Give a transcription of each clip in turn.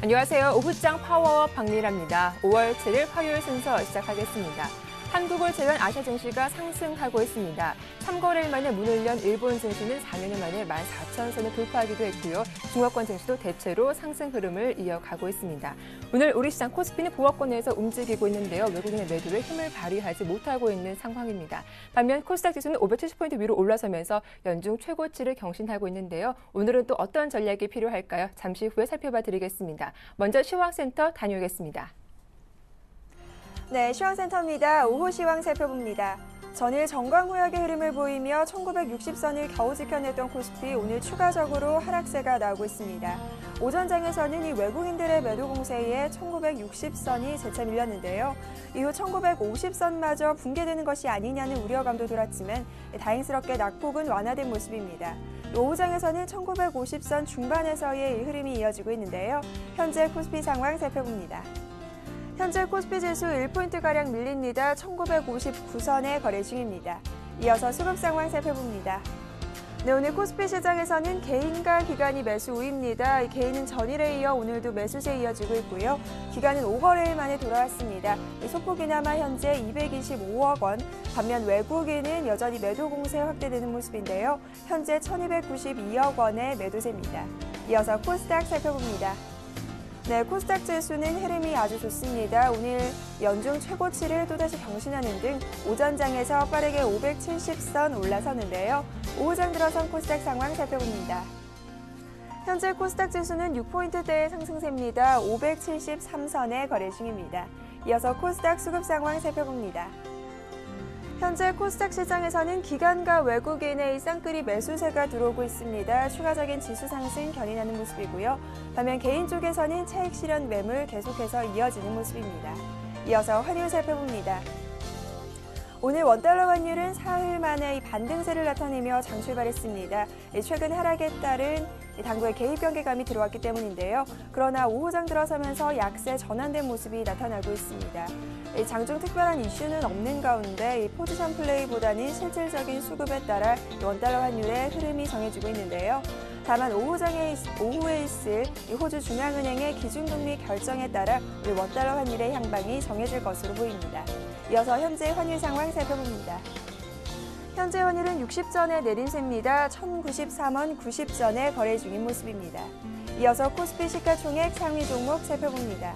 안녕하세요. 오후장 파워업 박민아입니다. 5월 7일 화요일 순서 시작하겠습니다. 한국을 제외한 아시아 증시가 상승하고 있습니다. 3거래일 만에 문을 연 일본 증시는 4년여 만에 14,000선을 돌파하기도 했고요. 중화권 증시도 대체로 상승 흐름을 이어가고 있습니다. 오늘 우리 시장 코스피는 보합권에서 움직이고 있는데요. 외국인의 매도에 힘을 발휘하지 못하고 있는 상황입니다. 반면 코스닥 지수는 570포인트 위로 올라서면서 연중 최고치를 경신하고 있는데요. 오늘은 또 어떤 전략이 필요할까요? 잠시 후에 살펴봐 드리겠습니다. 먼저 시황센터 다녀오겠습니다. 네, 시황센터입니다. 오후 시황 살펴봅니다. 전일 정광후약의 흐름을 보이며 1960선을 겨우 지켜냈던 코스피 오늘 추가적으로 하락세가 나오고 있습니다. 오전장에서는 이 외국인들의 매도 공세에 1960선이 재차 밀렸는데요. 이후 1950선마저 붕괴되는 것이 아니냐는 우려감도 돌았지만 다행스럽게 낙폭은 완화된 모습입니다. 오후장에서는 1950선 중반에서의 흐름이 이어지고 있는데요. 현재 코스피 상황 살펴봅니다. 현재 코스피 지수 1포인트가량 밀립니다. 1959선에 거래 중입니다. 이어서 수급 상황 살펴봅니다. 네, 오늘 코스피 시장에서는 개인과 기관이 매수 우입니다. 개인은 전일에 이어 오늘도 매수세 이어지고 있고요. 기관은 5거래일 만에 돌아왔습니다. 소폭이나마 현재 225억 원, 반면 외국인은 여전히 매도 공세 확대되는 모습인데요. 현재 1292억 원의 매도세입니다. 이어서 코스닥 살펴봅니다. 네, 코스닥 지수는 흐름이 아주 좋습니다. 오늘 연중 최고치를 또다시 경신하는 등 오전장에서 빠르게 570선 올라서는데요. 오후장 들어선 코스닥 상황 살펴봅니다. 현재 코스닥 지수는 6포인트대의 상승세입니다. 573선에 거래 중입니다. 이어서 코스닥 수급 상황 살펴봅니다. 현재 코스닥 시장에서는 기관과 외국인의 쌍끌이 매수세가 들어오고 있습니다. 추가적인 지수 상승 견인하는 모습이고요. 반면 개인 쪽에서는 차익 실현 매물 계속해서 이어지는 모습입니다. 이어서 환율 살펴봅니다. 오늘 원달러 환율은 사흘 만에 반등세를 나타내며 장 출발했습니다. 최근 하락에 따른 당국의 개입 경계감이 들어왔기 때문인데요. 그러나 오후장 들어서면서 약세 전환된 모습이 나타나고 있습니다. 장중 특별한 이슈는 없는 가운데 포지션 플레이보다는 실질적인 수급에 따라 원달러 환율의 흐름이 정해지고 있는데요. 다만 오후에 있을 호주 중앙은행의 기준금리 결정에 따라 원달러 환율의 향방이 정해질 것으로 보입니다. 이어서 현재 환율 상황 살펴봅니다. 현재 환율은 60전의 내림세입니다. 1093원 90전에 거래 중인 모습입니다. 이어서 코스피 시가총액 상위 종목 살펴봅니다.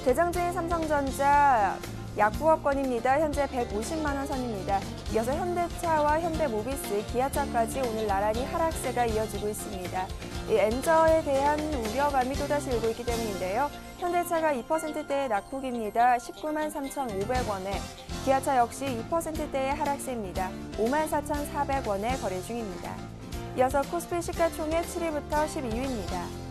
대장주인 삼성전자 약부업권입니다. 현재 150만 원 선입니다. 이어서 현대차와 현대모비스, 기아차까지 오늘 나란히 하락세가 이어지고 있습니다. 이 엔저에 대한 우려감이 또다시 일고 있기 때문인데요. 현대차가 2%대의 낙폭입니다. 19만 3,500원에, 기아차 역시 2%대의 하락세입니다. 5만 4,400원에 거래 중입니다. 이어서 코스피 시가총액 7위부터 12위입니다.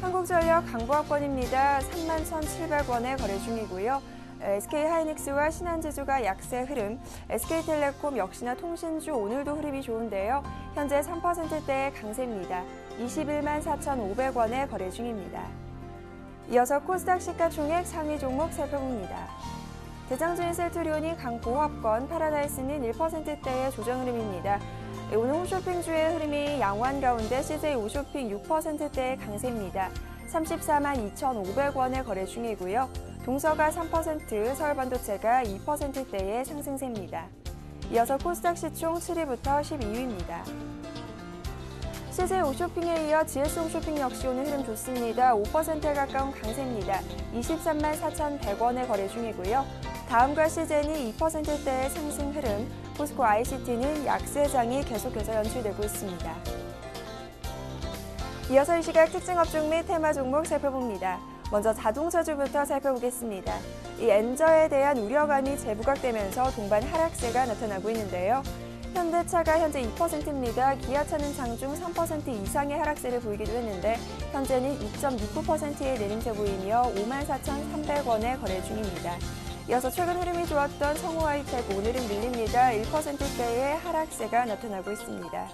한국전력 강보합권입니다. 3만 1,700원에 거래 중이고요. SK하이닉스와 신한지주가 약세 흐름, SK텔레콤 역시나 통신주 오늘도 흐름이 좋은데요. 현재 3%대의 강세입니다. 21만 4,500원에 거래 중입니다. 이어서 코스닥 시가총액 상위 종목 살펴봅니다. 대장주인 셀트리온이 강보합권, 파라다이스는 1%대의 조정 흐름입니다. 오늘 홈쇼핑주의 흐름이 양호한 가운데 CJ 오쇼핑 6%대의 강세입니다. 34만 2,500원에 거래 중이고요. 동서가 3%, 서울반도체가 2%대의 상승세입니다. 이어서 코스닥 시총 7위부터 12위입니다. CJ 오쇼핑에 이어 GS홈쇼핑 역시 오늘 흐름 좋습니다. 5%에 가까운 강세입니다. 23만 4,100원에 거래 중이고요. 다음과 시젠이 2%대의 상승 흐름, 포스코 ICT는 약세장이 계속해서 연출되고 있습니다. 이어서 이 시각 특징 업종 및 테마 종목 살펴봅니다. 먼저 자동차주부터 살펴보겠습니다. 이 엔저에 대한 우려감이 재부각되면서 동반 하락세가 나타나고 있는데요. 현대차가 현재 2%입니다. 기아차는 장중 3% 이상의 하락세를 보이기도 했는데 현재는 2.69%의 내림세 보이며 54,300원에 거래 중입니다. 이어서 최근 흐름이 좋았던 성우하이텍 오늘은 밀립니다. 1%대의 하락세가 나타나고 있습니다.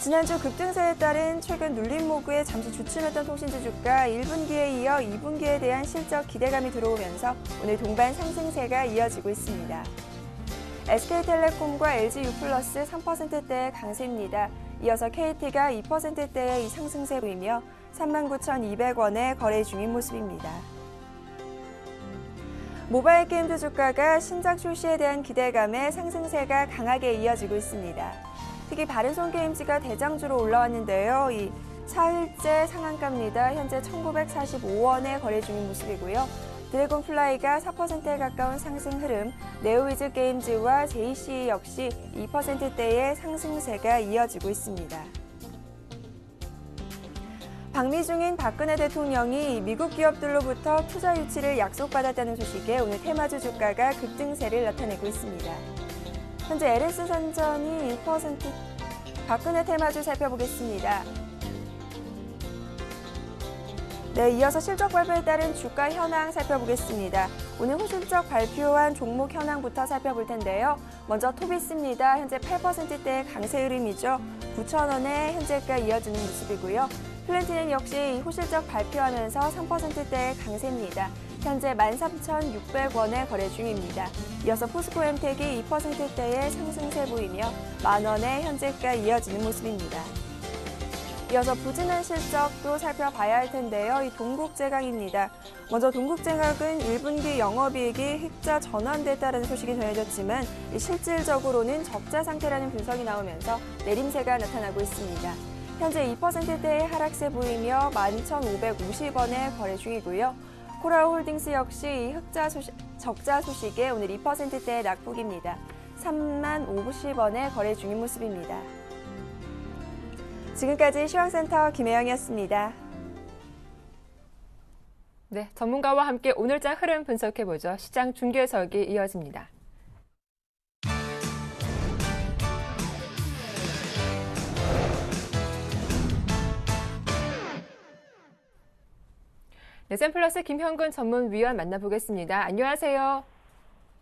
지난주 급등세에 따른 최근 눌림목에 잠시 주춤했던 통신주 주가 1분기에 이어 2분기에 대한 실적 기대감이 들어오면서 오늘 동반 상승세가 이어지고 있습니다. SK텔레콤과 LG유플러스 3%대의 강세입니다. 이어서 KT가 2%대의 상승세 보이며 39,200원에 거래 중인 모습입니다. 모바일 게임주 주가가 신작 출시에 대한 기대감에 상승세가 강하게 이어지고 있습니다. 특히 바른손게임즈가 대장주로 올라왔는데요. 이 4일째 상한가입니다. 현재 1,945원에 거래 중인 모습이고요. 드래곤플라이가 4%에 가까운 상승 흐름, 네오위즈 게임즈와 JC 역시 2%대의 상승세가 이어지고 있습니다. 방미 중인 박근혜 대통령이 미국 기업들로부터 투자 유치를 약속받았다는 소식에 오늘 테마주 주가가 급등세를 나타내고 있습니다. 현재 LS선전이 2%, 박근혜 테마주 살펴보겠습니다. 네, 이어서 실적 발표에 따른 주가 현황 살펴보겠습니다. 오늘 호실적 발표한 종목 현황부터 살펴볼 텐데요. 먼저 토비스입니다. 현재 8%대의 강세 흐름이죠. 9,000원에 현재가 이어지는 모습이고요. 플랜티는 역시 호실적 발표하면서 3%대의 강세입니다. 현재 13,600원에 거래 중입니다. 이어서 포스코엠텍이 2%대의 상승세 보이며 만원에 현재가 이어지는 모습입니다. 이어서 부진한 실적도 살펴봐야 할 텐데요. 이 동국제강입니다. 먼저 동국제강은 1분기 영업이익이 흑자 전환됐다는 소식이 전해졌지만 실질적으로는 적자 상태라는 분석이 나오면서 내림세가 나타나고 있습니다. 현재 2%대의 하락세 보이며 11,550원에 거래 중이고요. 코라홀딩스 역시 적자 소식에 오늘 2%대의 낙폭입니다. 30,050원에 거래 중인 모습입니다. 지금까지 시황센터 김혜영이었습니다. 네, 전문가와 함께 오늘장 흐름 분석해보죠. 시장 중계석이 이어집니다. 네, 샘플러스 김형근 전문위원 만나보겠습니다. 안녕하세요.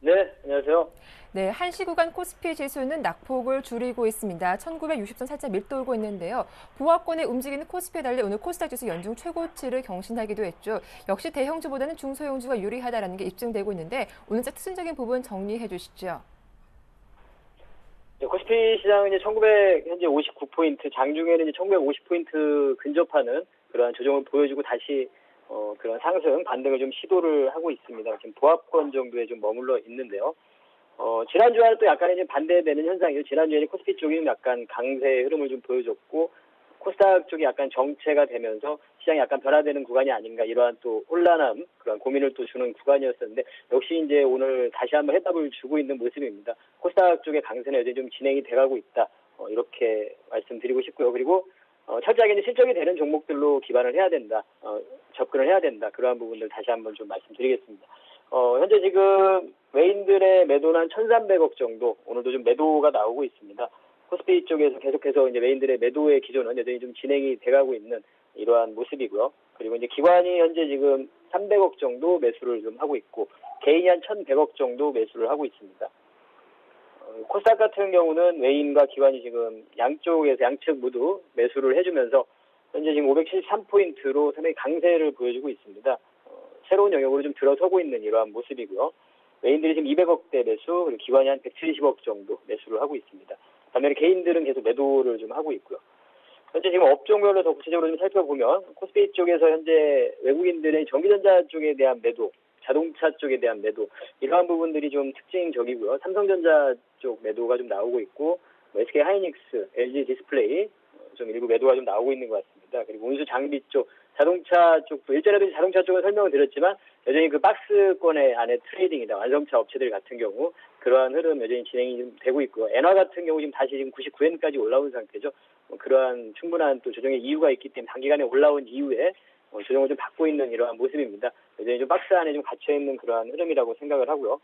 네, 안녕하세요. 네, 한시 구간 코스피 지수는 낙폭을 줄이고 있습니다. 1960선 살짝 밀도오고 있는데요. 보합권에 움직이는 코스피에 달리 오늘 코스닥 지수 연중 최고치를 경신하기도 했죠. 역시 대형주보다는 중소형주가 유리하다는 게 입증되고 있는데 오늘자 특징적인 부분 정리해 주시죠. 네, 코스피 시장은 이제 1959포인트, 장중에는 이제 1950포인트 근접하는 그러한 조정을 보여주고 다시 그런 상승, 반등을 좀 시도를 하고 있습니다. 지금 보합권 정도에 좀 머물러 있는데요. 지난주와는 또 약간 이제 반대되는 현상이죠. 지난주에는 코스피 쪽이 약간 강세 흐름을 좀 보여줬고, 코스닥 쪽이 약간 정체가 되면서 시장이 약간 변화되는 구간이 아닌가, 이러한 또 혼란함, 그런 고민을 또 주는 구간이었었는데, 역시 이제 오늘 다시 한번 해답을 주고 있는 모습입니다. 코스닥 쪽의 강세는 여전히 좀 진행이 돼가고 있다. 이렇게 말씀드리고 싶고요. 그리고 철저하게 이제 실적이 되는 종목들로 기반을 해야 된다. 접근을 해야 된다. 그러한 부분들 다시 한번 좀 말씀드리겠습니다. 현재 지금 외인들의 매도는 한 1,300억 정도, 오늘도 좀 매도가 나오고 있습니다. 코스피 쪽에서 계속해서 이제 외인들의 매도의 기조는 여전히 좀 진행이 돼가고 있는 이러한 모습이고요. 그리고 이제 기관이 현재 지금 300억 정도 매수를 좀 하고 있고, 개인이 한 1,100억 정도 매수를 하고 있습니다. 코스닥 같은 경우는 외인과 기관이 지금 양측 모두 매수를 해주면서 현재 지금 573포인트로 상당히 강세를 보여주고 있습니다. 새로운 영역으로 좀 들어서고 있는 이러한 모습이고요. 외인들이 지금 200억대 매수, 그리고 기관이 한 170억 정도 매수를 하고 있습니다. 반면에 개인들은 계속 매도를 좀 하고 있고요. 현재 지금 업종별로 더 구체적으로 좀 살펴보면 코스피 쪽에서 현재 외국인들의 전기전자 쪽에 대한 매도, 자동차 쪽에 대한 매도, 이러한 부분들이 좀 특징적이고요. 삼성전자 쪽 매도가 좀 나오고 있고, SK 하이닉스, LG 디스플레이 좀 일부 매도가 좀 나오고 있는 것 같습니다. 그리고 운수 장비 쪽, 자동차 쪽도 일전에도 자동차 쪽은 설명을 드렸지만 여전히 그 박스권의 안에 트레이딩이다. 완성차 업체들 같은 경우 그러한 흐름 여전히 진행이 좀 되고 있고요. 엔화 같은 경우 지금 다시 지금 99엔까지 올라온 상태죠. 그러한 충분한 또 조정의 이유가 있기 때문에 단기간에 올라온 이후에 조정을 좀 받고 있는 이러한 모습입니다. 여전히 좀 박스 안에 좀 갇혀있는 그러한 흐름이라고 생각을 하고요.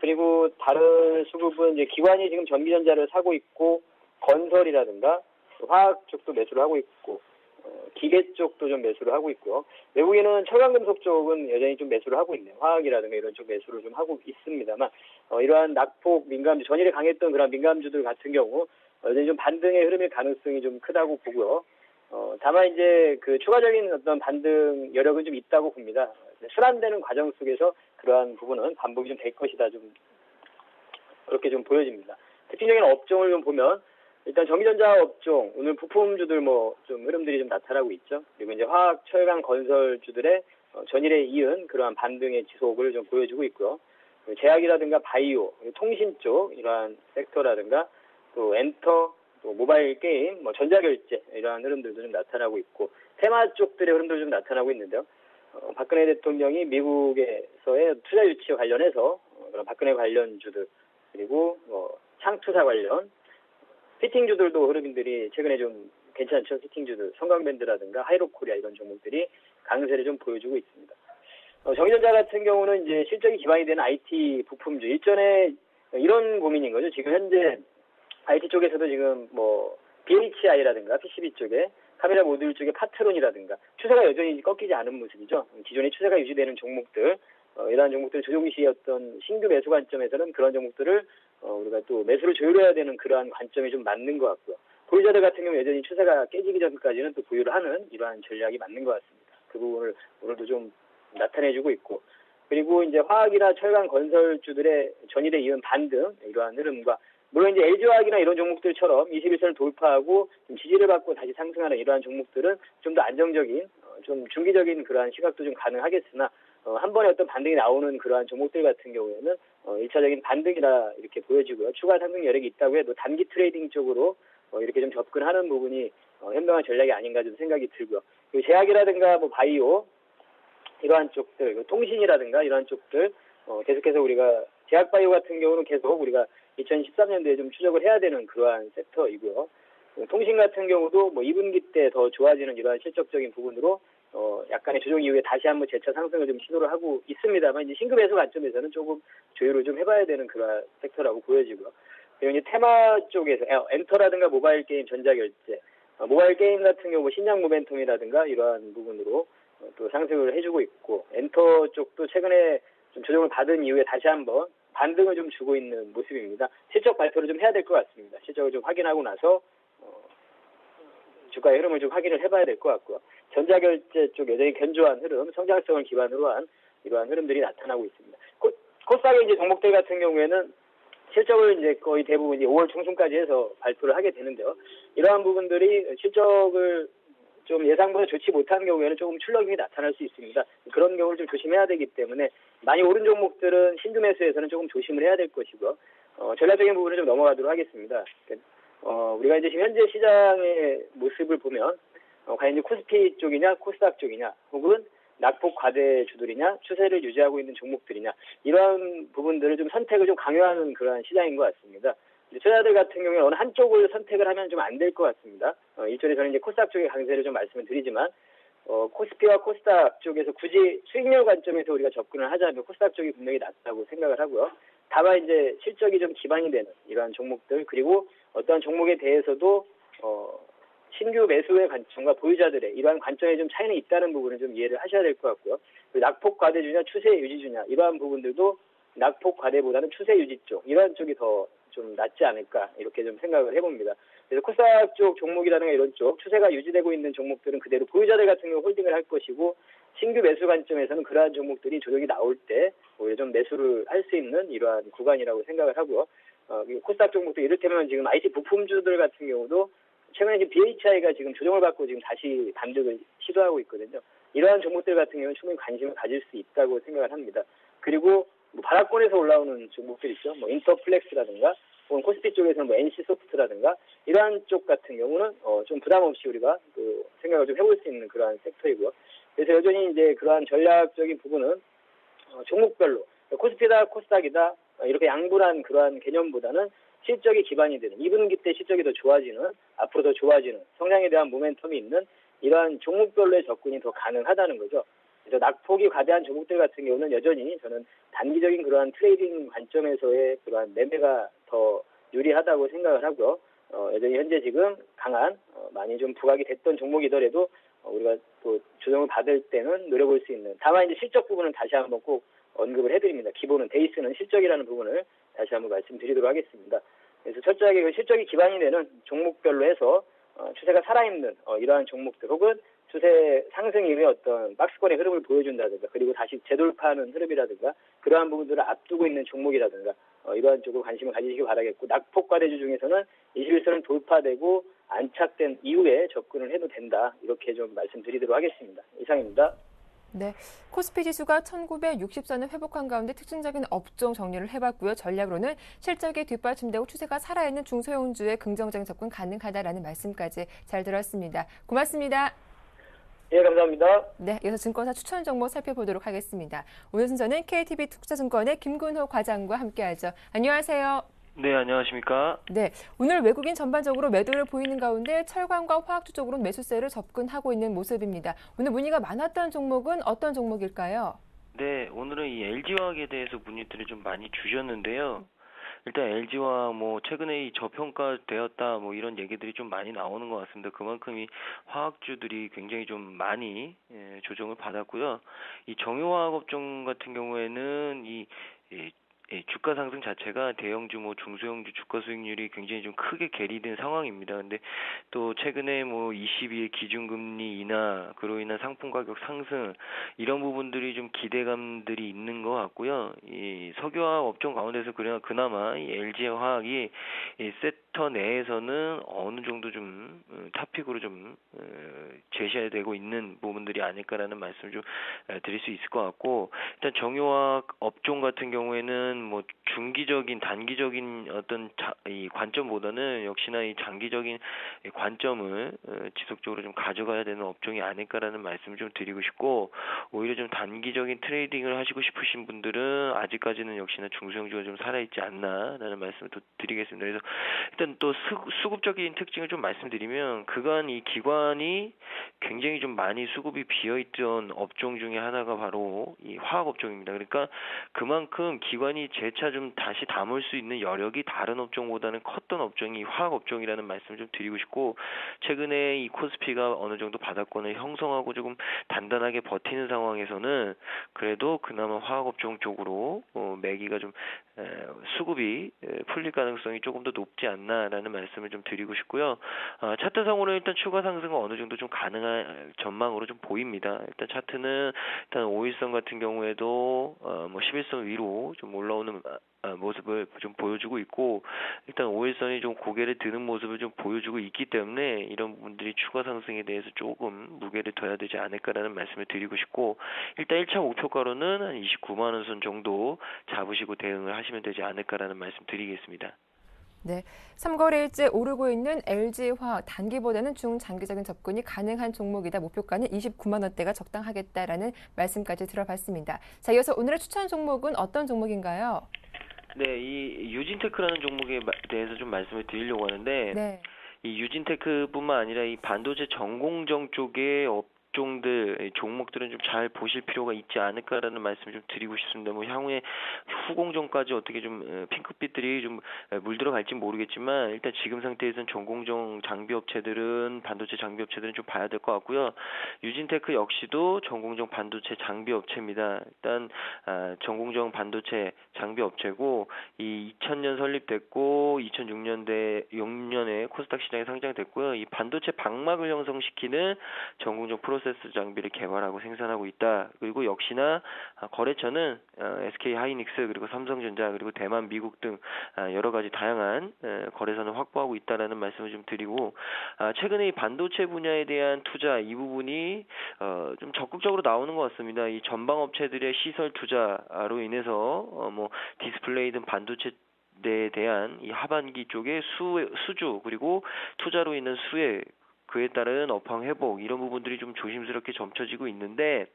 그리고 다른 수급은 이제 기관이 지금 전기전자를 사고 있고, 건설이라든가 화학 쪽도 매수를 하고 있고, 기계 쪽도 좀 매수를 하고 있고요. 외국인은 철강금속 쪽은 여전히 좀 매수를 하고 있네요. 화학이라든가 이런 쪽 매수를 좀 하고 있습니다만, 이러한 낙폭 민감주, 전일에 강했던 그런 민감주들 같은 경우 여전히 좀 반등의 흐름일 가능성이 좀 크다고 보고요. 다만 이제 그 추가적인 어떤 반등 여력은 좀 있다고 봅니다. 순환되는 과정 속에서 그러한 부분은 반복이 좀 될 것이다. 좀 그렇게 좀 보여집니다. 특징적인 업종을 좀 보면 일단 전기전자 업종 오늘 부품주들 뭐 좀 흐름들이 좀 나타나고 있죠. 그리고 이제 화학, 철강, 건설주들의 전일에 이은 그러한 반등의 지속을 좀 보여주고 있고요. 제약이라든가 바이오, 통신 쪽 이러한 섹터라든가 또 엔터, 또 모바일 게임, 뭐 전자결제 이러한 흐름들도 좀 나타나고 있고 테마 쪽들의 흐름도 좀 나타나고 있는데요. 박근혜 대통령이 미국에서의 투자 유치와 관련해서 그런 박근혜 관련주들 그리고 창투사 관련 피팅주들도 흐름들이 최근에 좀 괜찮죠. 피팅주들, 성광밴드라든가 하이로코리아 이런 종목들이 강세를 좀 보여주고 있습니다. 전기전자 같은 경우는 이제 실적이 기반이 되는 IT 부품주. 일전에 이런 고민인 거죠. 지금 현재 IT 쪽에서도 지금 뭐 BHI라든가 PCB 쪽에 카메라 모듈 쪽에 파트론이라든가 추세가 여전히 꺾이지 않은 모습이죠. 기존의 추세가 유지되는 종목들, 이러한 종목들 조정 시의 어떤 신규 매수 관점에서는 그런 종목들을 우리가 또 매수를 조율해야 되는 그러한 관점이 좀 맞는 것 같고요. 보유자들 같은 경우 여전히 추세가 깨지기 전까지는 또 보유를 하는 이러한 전략이 맞는 것 같습니다. 그 부분을 오늘도 좀 나타내주고 있고 그리고 이제 화학이나 철강 건설주들의 전일에 이은 반등 이러한 흐름과 물론 이제 LG화학이나 이런 종목들처럼 21선을 돌파하고 좀 지지를 받고 다시 상승하는 이러한 종목들은 좀 더 안정적인 좀 중기적인 그러한 시각도 좀 가능하겠으나 한 번에 어떤 반등이 나오는 그러한 종목들 같은 경우에는 1차적인 반등이라 이렇게 보여지고요. 추가 상승 여력이 있다고 해도 단기 트레이딩 쪽으로 이렇게 좀 접근하는 부분이 현명한 전략이 아닌가 좀 생각이 들고요. 그리고 제약이라든가 뭐 바이오 이러한 쪽들, 통신이라든가 이러한 쪽들 계속해서 우리가 제약바이오 같은 경우는 계속 우리가 2013년도에 좀 추적을 해야 되는 그러한 섹터이고요. 통신 같은 경우도 뭐 2분기 때 더 좋아지는 이러한 실적적인 부분으로 약간의 조정 이후에 다시 한번 재차 상승을 좀 시도를 하고 있습니다만 이제 신규 매수 관점에서는 조금 조율을 좀 해봐야 되는 그런 섹터라고 보여지고요. 그리고 이제 테마 쪽에서 엔터라든가 모바일 게임, 전자결제, 모바일 게임 같은 경우 신약 모멘텀이라든가 이러한 부분으로 또 상승을 해주고 있고 엔터 쪽도 최근에 좀 조정을 받은 이후에 다시 한번 반등을 좀 주고 있는 모습입니다. 실적 발표를 좀 해야 될 것 같습니다. 실적을 좀 확인하고 나서 주가의 흐름을 좀 확인을 해봐야 될 것 같고요. 전자결제 쪽 여전히 견조한 흐름, 성장성을 기반으로 한 이러한 흐름들이 나타나고 있습니다. 코스닥의 이제 종목들 같은 경우에는 실적을 이제 거의 대부분 이제 5월 중순까지 해서 발표를 하게 되는데요. 이러한 부분들이 실적을 좀 예상보다 좋지 못한 경우에는 조금 출렁임이 나타날 수 있습니다. 그런 경우를 좀 조심해야 되기 때문에 많이 오른 종목들은 신규 매수에서는 조금 조심을 해야 될 것이고요. 전략적인 부분을 좀 넘어가도록 하겠습니다. 우리가 이제 지금 현재 시장의 모습을 보면 과연 이제 코스피 쪽이냐 코스닥 쪽이냐 혹은 낙폭 과대주들이냐 추세를 유지하고 있는 종목들이냐 이러한 부분들을 좀 선택을 좀 강요하는 그러한 시장인 것 같습니다. 투자자들 같은 경우에 어느 한쪽을 선택을 하면 좀 안 될 것 같습니다. 일전에 저는 이제 코스닥 쪽의 강세를 좀 말씀을 드리지만 코스피와 코스닥 쪽에서 굳이 수익률 관점에서 우리가 접근을 하자면 코스닥 쪽이 분명히 낫다고 생각을 하고요. 다만 이제 실적이 좀 기반이 되는 이러한 종목들 그리고 어떠한 종목에 대해서도 신규 매수의 관점과 보유자들의 이러한 관점에 좀 차이는 있다는 부분을 좀 이해를 하셔야 될 것 같고요. 낙폭 과대주냐 추세 유지주냐 이러한 부분들도 낙폭 과대보다는 추세 유지 쪽 이러한 쪽이 더 좀 낫지 않을까 이렇게 좀 생각을 해봅니다. 그래서 코스닥 쪽 종목이라든가 이런 쪽 추세가 유지되고 있는 종목들은 그대로 보유자들 같은 경우 홀딩을 할 것이고 신규 매수 관점에서는 그러한 종목들이 조정이 나올 때 오히려 좀 매수를 할 수 있는 이러한 구간이라고 생각을 하고요. 코스닥 종목도 이를테면 지금 IT 부품주들 같은 경우도 최근에 지금 BHI가 지금 조정을 받고 지금 다시 반등을 시도하고 있거든요. 이러한 종목들 같은 경우는 충분히 관심을 가질 수 있다고 생각을 합니다. 그리고 뭐 바닥권에서 올라오는 종목들 있죠. 뭐 인터플렉스라든가 혹은 코스피 쪽에서는 뭐 NC소프트라든가 이러한 쪽 같은 경우는 좀 부담 없이 우리가 그 생각을 좀 해볼 수 있는 그러한 섹터이고요. 그래서 여전히 이제 그러한 전략적인 부분은 종목별로 코스피다 코스닥이다 이렇게 양분한 그러한 개념보다는 실적이 기반이 되는 2분기 때 실적이 더 좋아지는 앞으로 더 좋아지는 성장에 대한 모멘텀이 있는 이러한 종목별로의 접근이 더 가능하다는 거죠. 그래서 낙폭이 과대한 종목들 같은 경우는 여전히 저는 단기적인 그러한 트레이딩 관점에서의 그러한 매매가 더 유리하다고 생각을 하고요. 여전히 현재 지금 강한 많이 좀 부각이 됐던 종목이더라도 우리가 또 조정을 받을 때는 노려볼 수 있는 다만 이제 실적 부분은 다시 한번 꼭 언급을 해드립니다. 기본은 베이스는 실적이라는 부분을 다시 한번 말씀드리도록 하겠습니다. 그래서 철저하게 그 실적이 기반이 되는 종목별로 해서 추세가 살아있는 이러한 종목들 혹은 추세 상승 이후에 어떤 박스권의 흐름을 보여준다든가 그리고 다시 재돌파하는 흐름이라든가 그러한 부분들을 앞두고 있는 종목이라든가 이러한 쪽으로 관심을 가지시기 바라겠고 낙폭과대주 중에서는 21선을 돌파되고 안착된 이후에 접근을 해도 된다. 이렇게 좀 말씀드리도록 하겠습니다. 이상입니다. 네, 코스피 지수가 1960선을 회복한 가운데 특징적인 업종 정리를 해봤고요. 전략으로는 실적이 뒷받침되고 추세가 살아있는 중소형주에 긍정적인 접근 가능하다라는 말씀까지 잘 들었습니다. 고맙습니다. 예, 감사합니다. 네, 이어서 증권사 추천 종목 살펴보도록 하겠습니다. 오늘 순서는 KTB 투자증권의 김근호 과장과 함께하죠. 안녕하세요. 네, 안녕하십니까? 네, 오늘 외국인 전반적으로 매도를 보이는 가운데 철강과 화학주 쪽으로는 매수세를 접근하고 있는 모습입니다. 오늘 문의가 많았던 종목은 어떤 종목일까요? 네, 오늘은 이 LG화학에 대해서 문의들을 좀 많이 주셨는데요. 일단 LG화학 최근에 이 저평가되었다 이런 얘기들이 좀 많이 나오는 것 같습니다. 그만큼 이 화학주들이 굉장히 좀 많이 조정을 받았고요. 이 정유화학 업종 같은 경우에는 이 주가 상승 자체가 대형주, 중소형주 주가 수익률이 굉장히 좀 크게 괴리된 상황입니다. 근데 또 최근에 22의 기준금리 인하, 그로 인한 상품 가격 상승, 이런 부분들이 좀 기대감들이 있는 것 같고요. 이 석유화학 업종 가운데서 그나마 이 LG화학이 이 섹터 내에서는 어느 정도 좀 탑픽으로 좀 제시되고 있는 부분들이 아닐까라는 말씀을 좀 드릴 수 있을 것 같고, 일단 정유화학 업종 같은 경우에는 중기적인 단기적인 어떤 이 관점보다는 역시나 이 장기적인 관점을 지속적으로 좀 가져가야 되는 업종이 아닐까라는 말씀을 좀 드리고 싶고, 오히려 좀 단기적인 트레이딩을 하시고 싶으신 분들은 아직까지는 역시나 중소형주가 좀 살아있지 않나라는 말씀을 또 드리겠습니다. 그래서 일단 또 수급적인 특징을 좀 말씀드리면, 그간 이 기관이 굉장히 좀 많이 수급이 비어있던 업종 중에 하나가 바로 이 화학 업종입니다. 그러니까 그만큼 기관이 재차 좀 다시 담을 수 있는 여력이 다른 업종보다는 컸던 업종이 화학 업종이라는 말씀을 좀 드리고 싶고, 최근에 이 코스피가 어느 정도 바닥권을 형성하고 조금 단단하게 버티는 상황에서는 그래도 그나마 화학 업종 쪽으로 매기가 좀 수급이 풀릴 가능성이 조금 더 높지 않나라는 말씀을 좀 드리고 싶고요. 차트상으로 일단 추가 상승은 어느 정도 좀 가능한 전망으로 좀 보입니다. 일단 차트는 일단 5일선 같은 경우에도 11선 위로 좀 올라오는 모습을 좀 보여주고 있고, 일단 5일선이 좀 고개를 드는 모습을 좀 보여주고 있기 때문에 이런 부분들이 추가 상승에 대해서 조금 무게를 둬야 되지 않을까라는 말씀을 드리고 싶고, 일단 1차 목표가로는 한 29만 원 선 정도 잡으시고 대응을 하시면 되지 않을까라는 말씀 드리겠습니다. 네, 3거래일째 오르고 있는 LG화학, 단기보다는 중장기적인 접근이 가능한 종목이다. 목표가는 29만 원대가 적당하겠다라는 말씀까지 들어봤습니다. 자, 이어서 오늘의 추천 종목은 어떤 종목인가요? 네, 이 유진테크라는 종목에 대해서 좀 말씀을 드리려고 하는데, 네. 이 유진테크뿐만 아니라 이 반도체 전공정 쪽의 업종들, 종목들은 좀 잘 보실 필요가 있지 않을까라는 말씀을 좀 드리고 싶습니다. 향후에 후공정까지 어떻게 좀 핑크빛들이 좀 물들어갈지 모르겠지만, 일단 지금 상태에서는 전공정 장비 업체들은, 반도체 장비 업체들은 좀 봐야 될 것 같고요. 유진테크 역시도 전공정 반도체 장비 업체입니다. 일단 전공정 반도체 장비 업체고, 이 2000년 설립됐고 2006년에 코스닥 시장에 상장됐고요. 이 반도체 방막을 형성시키는 전공정 프로세스 장비를 개발하고 생산하고 있다. 그리고 역시나 거래처는 SK 하이닉스, 그리고 삼성전자, 그리고 대만, 미국 등 여러 가지 다양한 거래선을 확보하고 있다라는 말씀을 좀 드리고, 최근에 이 반도체 분야에 대한 투자, 이 부분이 좀 적극적으로 나오는 것 같습니다. 이 전방 업체들의 시설 투자로 인해서 디스플레이 등 반도체 에 대한 이 하반기 쪽의 수주, 그리고 투자로 인한 수혜, 그에 따른 업황 회복, 이런 부분들이 좀 조심스럽게 점쳐지고 있는데,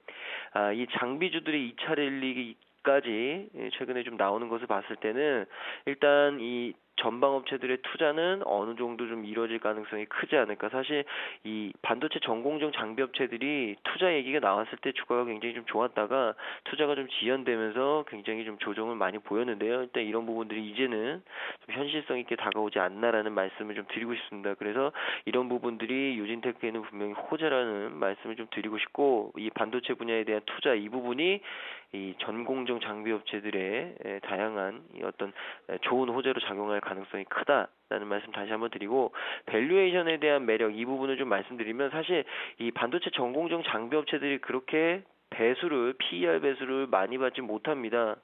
이 장비주들의 2차 랠리까지 최근에 좀 나오는 것을 봤을 때는 일단 이 전방 업체들의 투자는 어느 정도 좀 이루어질 가능성이 크지 않을까. 사실 이 반도체 전공정 장비 업체들이 투자 얘기가 나왔을 때 주가가 굉장히 좀 좋았다가 투자가 좀 지연되면서 굉장히 좀 조정을 많이 보였는데요. 일단 이런 부분들이 이제는 좀 현실성 있게 다가오지 않나라는 말씀을 좀 드리고 싶습니다. 그래서 이런 부분들이 유진테크에는 분명히 호재라는 말씀을 좀 드리고 싶고, 이 반도체 분야에 대한 투자, 이 부분이 이 전공정 장비 업체들의 다양한 어떤 좋은 호재로 작용할 가능성이 크다라는 말씀 다시 한번 드리고, 밸류에이션에 대한 매력, 이 부분을 좀 말씀드리면, 사실 이 반도체 전공정 장비 업체들이 그렇게 PER 배수를 많이 받지 못합니다.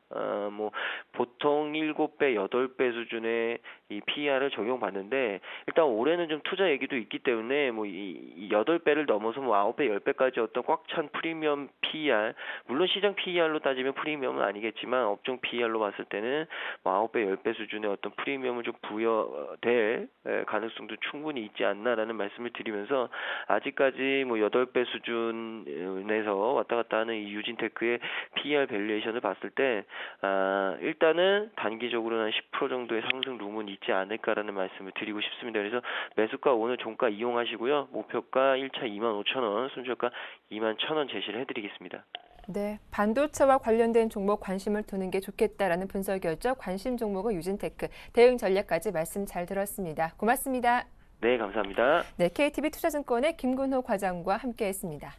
뭐 보통 7배, 8배 수준의 이 PER을 적용받는데 일단 올해는 좀 투자 얘기도 있기 때문에 뭐 이 8배를 넘어서 뭐 9배, 10배까지 어떤 꽉 찬 프리미엄 PER, 물론 시장 PER로 따지면 프리미엄은 아니겠지만 업종 PER로 봤을 때는 뭐 9배, 10배 수준의 어떤 프리미엄을 좀 부여될 가능성도 충분히 있지 않나라는 말씀을 드리면서 아직까지 뭐 8배 수준에서 왔다 갔다 하는 이 유진테크의 PER 밸류에이션을 봤을 때 일단은 단기적으로는 한 10% 정도의 상승 룸은 있지 않을까라는 말씀을 드리고 싶습니다. 그래서 매수가 오늘 종가 이용하시고요. 목표가 1차 25,000원, 순저가 21,000원 제시를 해드리겠습니다. 네, 반도체와 관련된 종목 관심을 두는 게 좋겠다라는 분석이었죠. 관심 종목은 유진테크, 대응 전략까지 말씀 잘 들었습니다. 고맙습니다. 네, 감사합니다. 네, KTB 투자증권의 김근호 과장과 함께했습니다.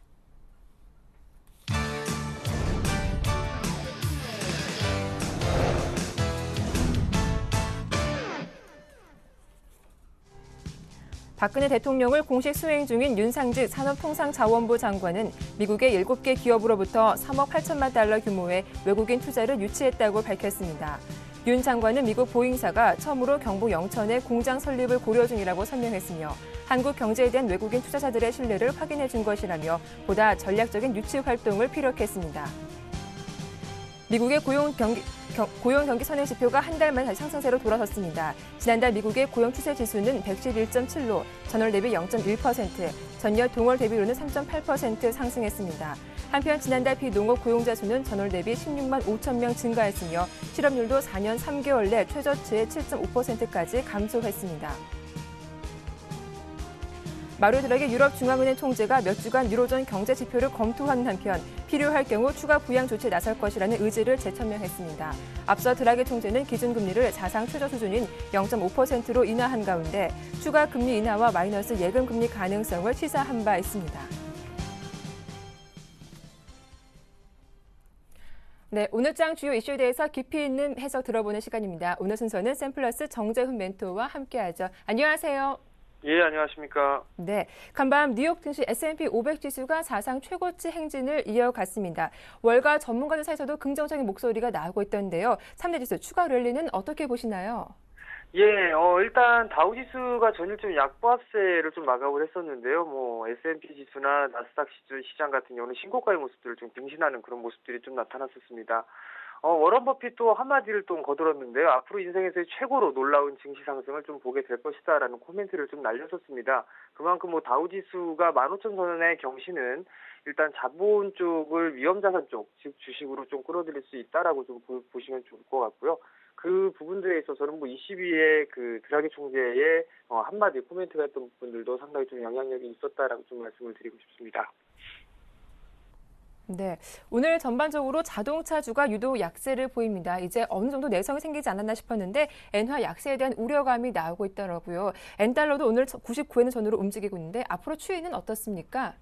박근혜 대통령을 공식 수행 중인 윤상직 산업통상자원부 장관은 미국의 7개 기업으로부터 3억 8천만 달러 규모의 외국인 투자를 유치했다고 밝혔습니다. 윤 장관은 미국 보잉사가 처음으로 경북 영천에 공장 설립을 고려 중이라고 설명했으며 한국 경제에 대한 외국인 투자자들의 신뢰를 확인해 준 것이라며 보다 전략적인 유치 활동을 피력했습니다. 미국의 고용 경기 선행 지표가 한 달 만에 다시 상승세로 돌아섰습니다. 지난달 미국의 고용 추세 지수는 111.7로 전월 대비 0.1%, 전년 동월 대비로는 3.8% 상승했습니다. 한편 지난달 비농업 고용자 수는 전월 대비 16만 5천 명 증가했으며 실업률도 4년 3개월 내 최저치의 7.5%까지 감소했습니다. 마리오 드라기 유럽중앙은행 총재가 몇 주간 유로존 경제 지표를 검토하는 한편 필요할 경우 추가 부양 조치에 나설 것이라는 의지를 재천명했습니다. 앞서 드라기 총재는 기준금리를 사상 최저 수준인 0.5%로 인하한 가운데 추가 금리 인하와 마이너스 예금 금리 가능성을 시사한 바 있습니다. 네, 오늘장 주요 이슈에 대해서 깊이 있는 해석 들어보는 시간입니다. 오늘 순서는 샘플러스 정재훈 멘토와 함께하죠. 안녕하세요. 예, 안녕하십니까. 네, 간밤 뉴욕 증시 S&P 500 지수가 사상 최고치 행진을 이어갔습니다. 월가 전문가들 사이에서도 긍정적인 목소리가 나오고 있던데요. 3대 지수 추가 랠리는 어떻게 보시나요? 예, 일단 다우지수가 전일 좀 약보합세를 좀 마감을 했었는데요. 뭐 S&P 지수나 나스닥 시장 같은 경우는 신고가의 모습들을 좀 갱신하는 그런 모습들이 좀 나타났었습니다. 워런 버핏도 한마디를 좀 거들었는데요. 앞으로 인생에서의 최고로 놀라운 증시 상승을 좀 보게 될 것이다라는 코멘트를 좀 날렸었습니다. 그만큼 뭐 다우지수가 15,000선의 경신은 일단 자본 쪽을 위험자산 쪽, 즉 주식으로 좀 끌어들일 수 있다라고 좀 보시면 좋을 것 같고요. 그 부분들에 있어서는 뭐 22의 그 드라기 총재의 한마디 코멘트가 했던 부분들도 상당히 좀 영향력이 있었다라고 좀 말씀을 드리고 싶습니다. 네, 오늘 전반적으로 자동차주가 유독 약세를 보입니다. 이제 어느 정도 내성이 생기지 않았나 싶었는데 엔화 약세에 대한 우려감이 나오고 있더라고요. 엔달러도 오늘 99엔 전으로 움직이고 있는데 앞으로 추이는 어떻습니까?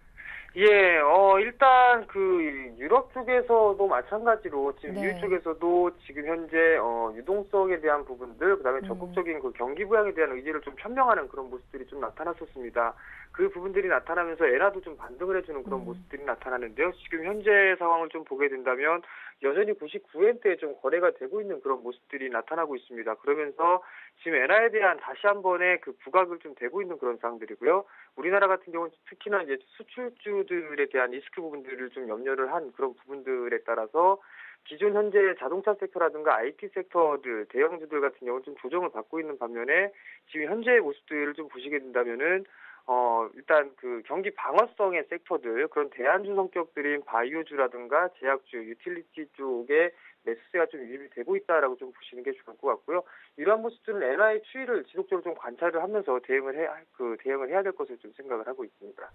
예, 일단 그 유럽 쪽에서도 마찬가지로 지금 네. EU 쪽에서도 지금 현재 유동성에 대한 부분들, 그다음에 적극적인 그 경기 부양에 대한 의지를 좀 표명하는 그런 모습들이 좀 나타났었습니다. 그 부분들이 나타나면서 엔화도 좀 반등을 해주는 그런 모습들이 나타나는데요. 지금 현재 상황을 좀 보게 된다면 여전히 99엔대에 좀 거래가 되고 있는 그런 모습들이 나타나고 있습니다. 그러면서 지금 엔화에 대한 다시 한 번의 그 부각을 좀 되고 있는 그런 상황들이고요. 우리나라 같은 경우는 특히나 이제 수출주들에 대한 리스크 부분들을 좀 염려를 한 그런 부분들에 따라서 기존 현재 자동차 섹터라든가 IT 섹터들, 대형주들 같은 경우는 좀 조정을 받고 있는 반면에 지금 현재의 모습들을 좀 보시게 된다면은 일단 그 경기 방어성의 섹터들, 그런 대안주 성격들인 바이오주라든가 제약주, 유틸리티 쪽에 매수세가 좀 유입이 되고 있다라고 좀 보시는 게 좋을 것 같고요. 이러한 모습들은 엔화의 추이를 지속적으로 좀 관찰을 하면서 대응을 해야 될 것을 좀 생각을 하고 있습니다.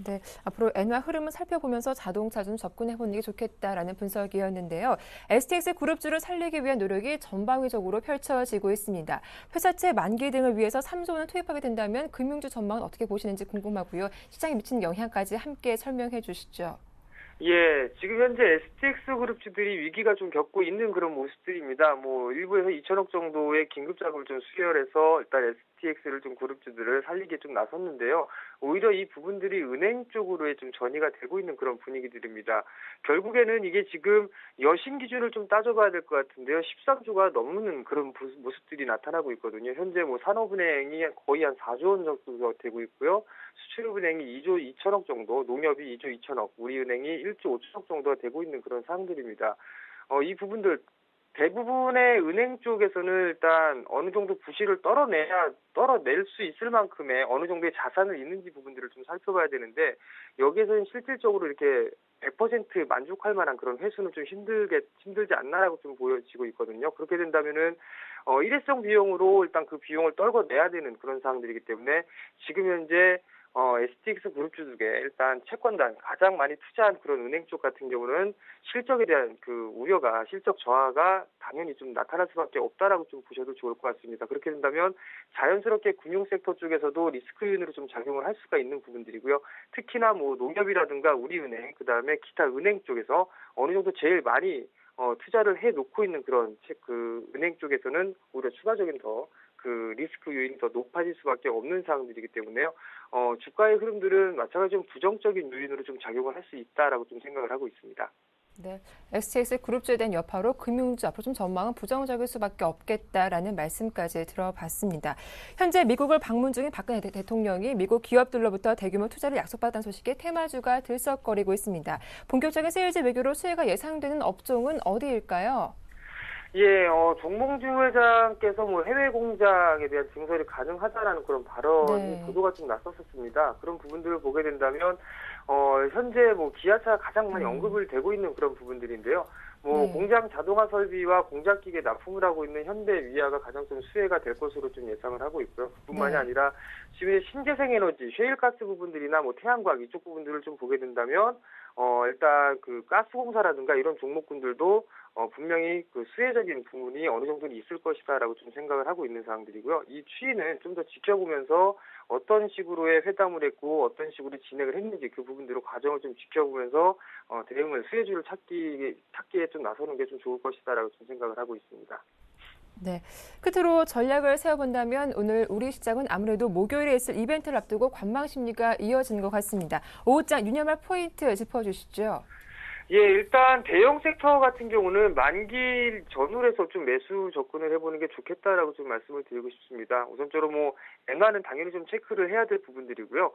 네, 앞으로 엔화 흐름을 살펴보면서 자동차 좀 접근해보는 게 좋겠다라는 분석이었는데요. STX 그룹주를 살리기 위한 노력이 전방위적으로 펼쳐지고 있습니다. 회사채 만기 등을 위해서 3조 원을 투입하게 된다면 금융주 전망은 어떻게 보시는지 궁금하고요. 시장에 미치는 영향까지 함께 설명해 주시죠. 예, 지금 현재 STX 그룹주들이 위기가 좀 겪고 있는 그런 모습들입니다. 뭐 일부에서 2천억 정도의 긴급 자금을 좀 수혈해서 일단 STX를 좀 그룹주들을 살리기에 좀 나섰는데요. 오히려 이 부분들이 은행 쪽으로의 좀 전이가 되고 있는 그런 분위기들입니다. 결국에는 이게 지금 여신 기준을 좀 따져봐야 될 것 같은데요. 13조가 넘는 그런 모습들이 나타나고 있거든요. 현재 뭐 산업은행이 거의 한 4조 원 정도 되고 있고요. 수출은행이 2조 2천억 정도, 농협이 2조 2천억, 우리은행이 1조 5천억 정도가 되고 있는 그런 상황들입니다. 이 부분들 대부분의 은행 쪽에서는 일단 어느 정도 부실을 떨어낼 수 있을 만큼의 어느 정도의 자산을 있는지 부분들을 좀 살펴봐야 되는데, 여기에서는 실질적으로 이렇게 100% 만족할 만한 그런 회수는 좀 힘들지 않나라고 좀 보여지고 있거든요. 그렇게 된다면은 일회성 비용으로 일단 그 비용을 떨궈내야 되는 그런 상황들이기 때문에 지금 현재 STX 그룹주 중에 일단 채권단 가장 많이 투자한 그런 은행 쪽 같은 경우는 실적에 대한 그 우려가, 실적 저하가 당연히 좀 나타날 수밖에 없다라고 좀 보셔도 좋을 것 같습니다. 그렇게 된다면 자연스럽게 금융 섹터 쪽에서도 리스크 요인으로 좀 작용을 할 수가 있는 부분들이고요. 특히나 뭐 농협이라든가 우리은행, 그다음에 기타 은행 쪽에서 어느 정도 제일 많이 투자를 해 놓고 있는 그런 그 은행 쪽에서는 오히려 추가적인 그 리스크 요인이 더 높아질 수밖에 없는 상황들이기 때문에요. 주가의 흐름들은 마찬가지로 부정적인 요인으로 좀 작용을 할 수 있다라고 좀 생각을 하고 있습니다. 네, STX 그룹주에 대한 여파로 금융주 앞으로 좀 전망은 부정적일 수밖에 없겠다라는 말씀까지 들어봤습니다. 현재 미국을 방문 중인 박근혜 대통령이 미국 기업들로부터 대규모 투자를 약속받았다는 소식에 테마주가 들썩거리고 있습니다. 본격적인 세일즈 외교로 수혜가 예상되는 업종은 어디일까요? 예, 정몽주 회장께서 뭐 해외 공장에 대한 증설이 가능하다라는 그런 발언이 보도가 좀 났었습니다. 그런 부분들을 보게 된다면, 현재 뭐 기아차가 가장 많이 언급을 되고 있는 그런 부분들인데요. 공장 자동화 설비와 공작 기계 납품을 하고 있는 현대 위아가 가장 좀 수혜가 될 것으로 좀 예상을 하고 있고요. 그뿐만이 아니라 지금 신재생 에너지, 셰일가스 부분들이나 뭐 태양광 이쪽 부분들을 좀 보게 된다면, 일단 그 가스공사라든가 이런 종목군들도 분명히 그 수혜적인 부분이 어느 정도는 있을 것이다라고 좀 생각을 하고 있는 상황들이고요. 이 추이는 좀 더 지켜보면서 어떤 식으로의 회담을 했고 어떤 식으로 진행을 했는지 그 부분들을 과정을 좀 지켜보면서 대응을 수혜주를 찾기에 좀 나서는 게 좀 좋을 것이다라고 좀 생각을 하고 있습니다. 네, 끝으로 전략을 세워본다면 오늘 우리 시장은 아무래도 목요일에 있을 이벤트를 앞두고 관망 심리가 이어진 것 같습니다. 오후장 유념할 포인트 짚어주시죠. 예, 일단 대형 섹터 같은 경우는 만기 전후에서 좀 매수 접근을 해보는 게 좋겠다라고 좀 말씀을 드리고 싶습니다. 우선적으로 뭐 엔화는 당연히 좀 체크를 해야 될 부분들이고요.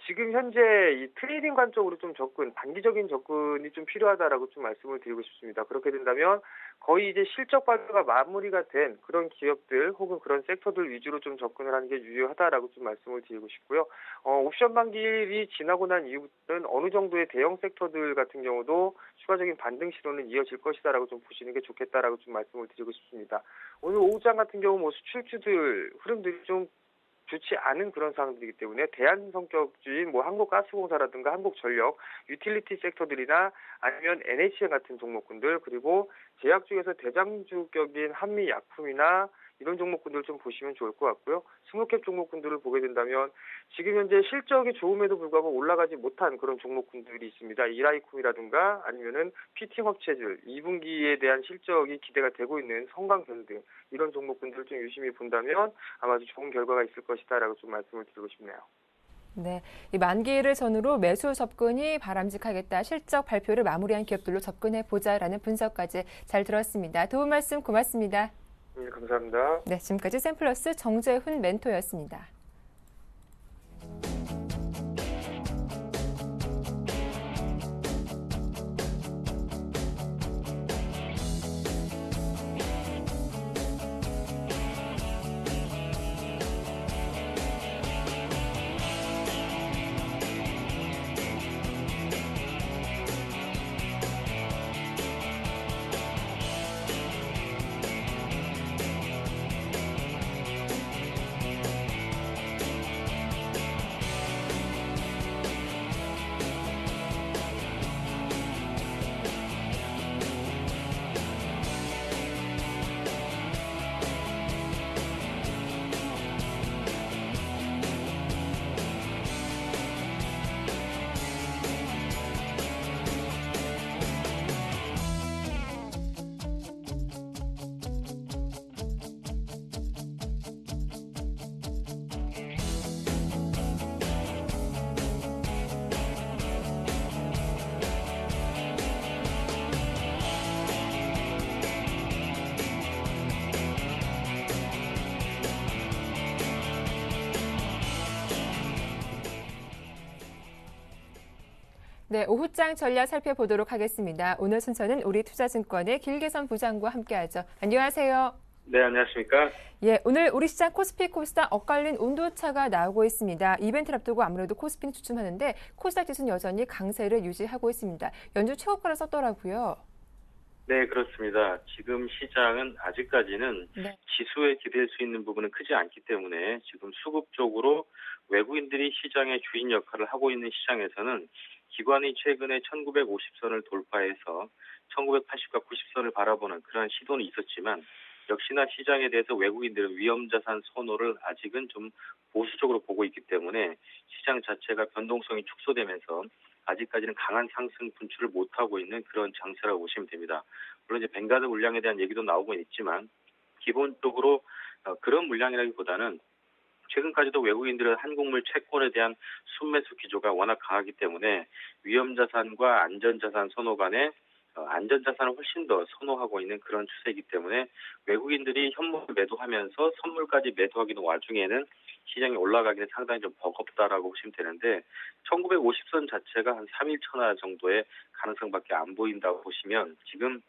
지금 현재 이 트레이딩 관점으로 좀 단기적인 접근이 좀 필요하다라고 좀 말씀을 드리고 싶습니다. 그렇게 된다면 거의 이제 실적 발표가 마무리가 된 그런 기업들 혹은 그런 섹터들 위주로 좀 접근을 하는 게 유효하다라고 좀 말씀을 드리고 싶고요. 옵션 만기일이 지나고 난 이후부터는 어느 정도의 대형 섹터들 같은 경우도 추가적인 반등 시도는 이어질 것이다라고 좀 보시는 게 좋겠다라고 좀 말씀을 드리고 싶습니다. 오늘 오후장 같은 경우 뭐 수출주들 흐름들이 좀 좋지 않은 그런 상황들이기 때문에 대안 성격주인 뭐 한국가스공사라든가 한국전력, 유틸리티 섹터들이나 아니면 NHN 같은 종목군들, 그리고 제약 중에서 대장주격인 한미약품이나 이런 종목군들을 좀 보시면 좋을 것 같고요. 스몰캡 종목군들을 보게 된다면 지금 현재 실적이 좋음에도 불구하고 올라가지 못한 그런 종목군들이 있습니다. 이라이쿰이라든가 아니면은 피팅 업체들 2분기에 대한 실적이 기대가 되고 있는 성강전등 이런 종목군들을 좀 유심히 본다면 아마 좋은 결과가 있을 것이다라고 좀 말씀을 드리고 싶네요. 네, 이 만기일을 전후로 매수 접근이 바람직하겠다. 실적 발표를 마무리한 기업들로 접근해 보자라는 분석까지 잘 들었습니다. 도움 말씀 고맙습니다. 네, 감사합니다. 네, 지금까지 샘플러스 정재훈 멘토였습니다. 네, 오후장 전략 살펴보도록 하겠습니다. 오늘 순서는 우리투자증권의 길게선 부장과 함께하죠. 안녕하세요. 네, 안녕하십니까? 예, 오늘 우리 시장 코스피, 코스닥 엇갈린 온도차가 나오고 있습니다. 이벤트를 앞두고 아무래도 코스피는 주춤하는데 코스닥 지수는 여전히 강세를 유지하고 있습니다. 연주 최고가를 썼더라고요. 네, 그렇습니다. 지금 시장은 아직까지는 네. 지수에 기댈 수 있는 부분은 크지 않기 때문에 지금 수급적으로 외국인들이 시장의 주인 역할을 하고 있는 시장에서는 기관이 최근에 1950선을 돌파해서 1980과 90선을 바라보는 그러한 시도는 있었지만 역시나 시장에 대해서 외국인들은 위험자산 선호를 아직은 좀 보수적으로 보고 있기 때문에 시장 자체가 변동성이 축소되면서 아직까지는 강한 상승 분출을 못하고 있는 그런 장세라고 보시면 됩니다. 물론 이제 뱅가드 물량에 대한 얘기도 나오고 있지만 기본적으로 그런 물량이라기보다는 최근까지도 외국인들은 한국물 채권에 대한 순매수 기조가 워낙 강하기 때문에 위험자산과 안전자산 선호 간에 안전자산을 훨씬 더 선호하고 있는 그런 추세이기 때문에 외국인들이 현물을 매도하면서 선물까지 매도하기는 와중에는 시장이 올라가기는 상당히 좀 버겁다라고 보시면 되는데 1950선 자체가 한 3일 천하 정도의 가능성밖에 안 보인다고 보시면 지금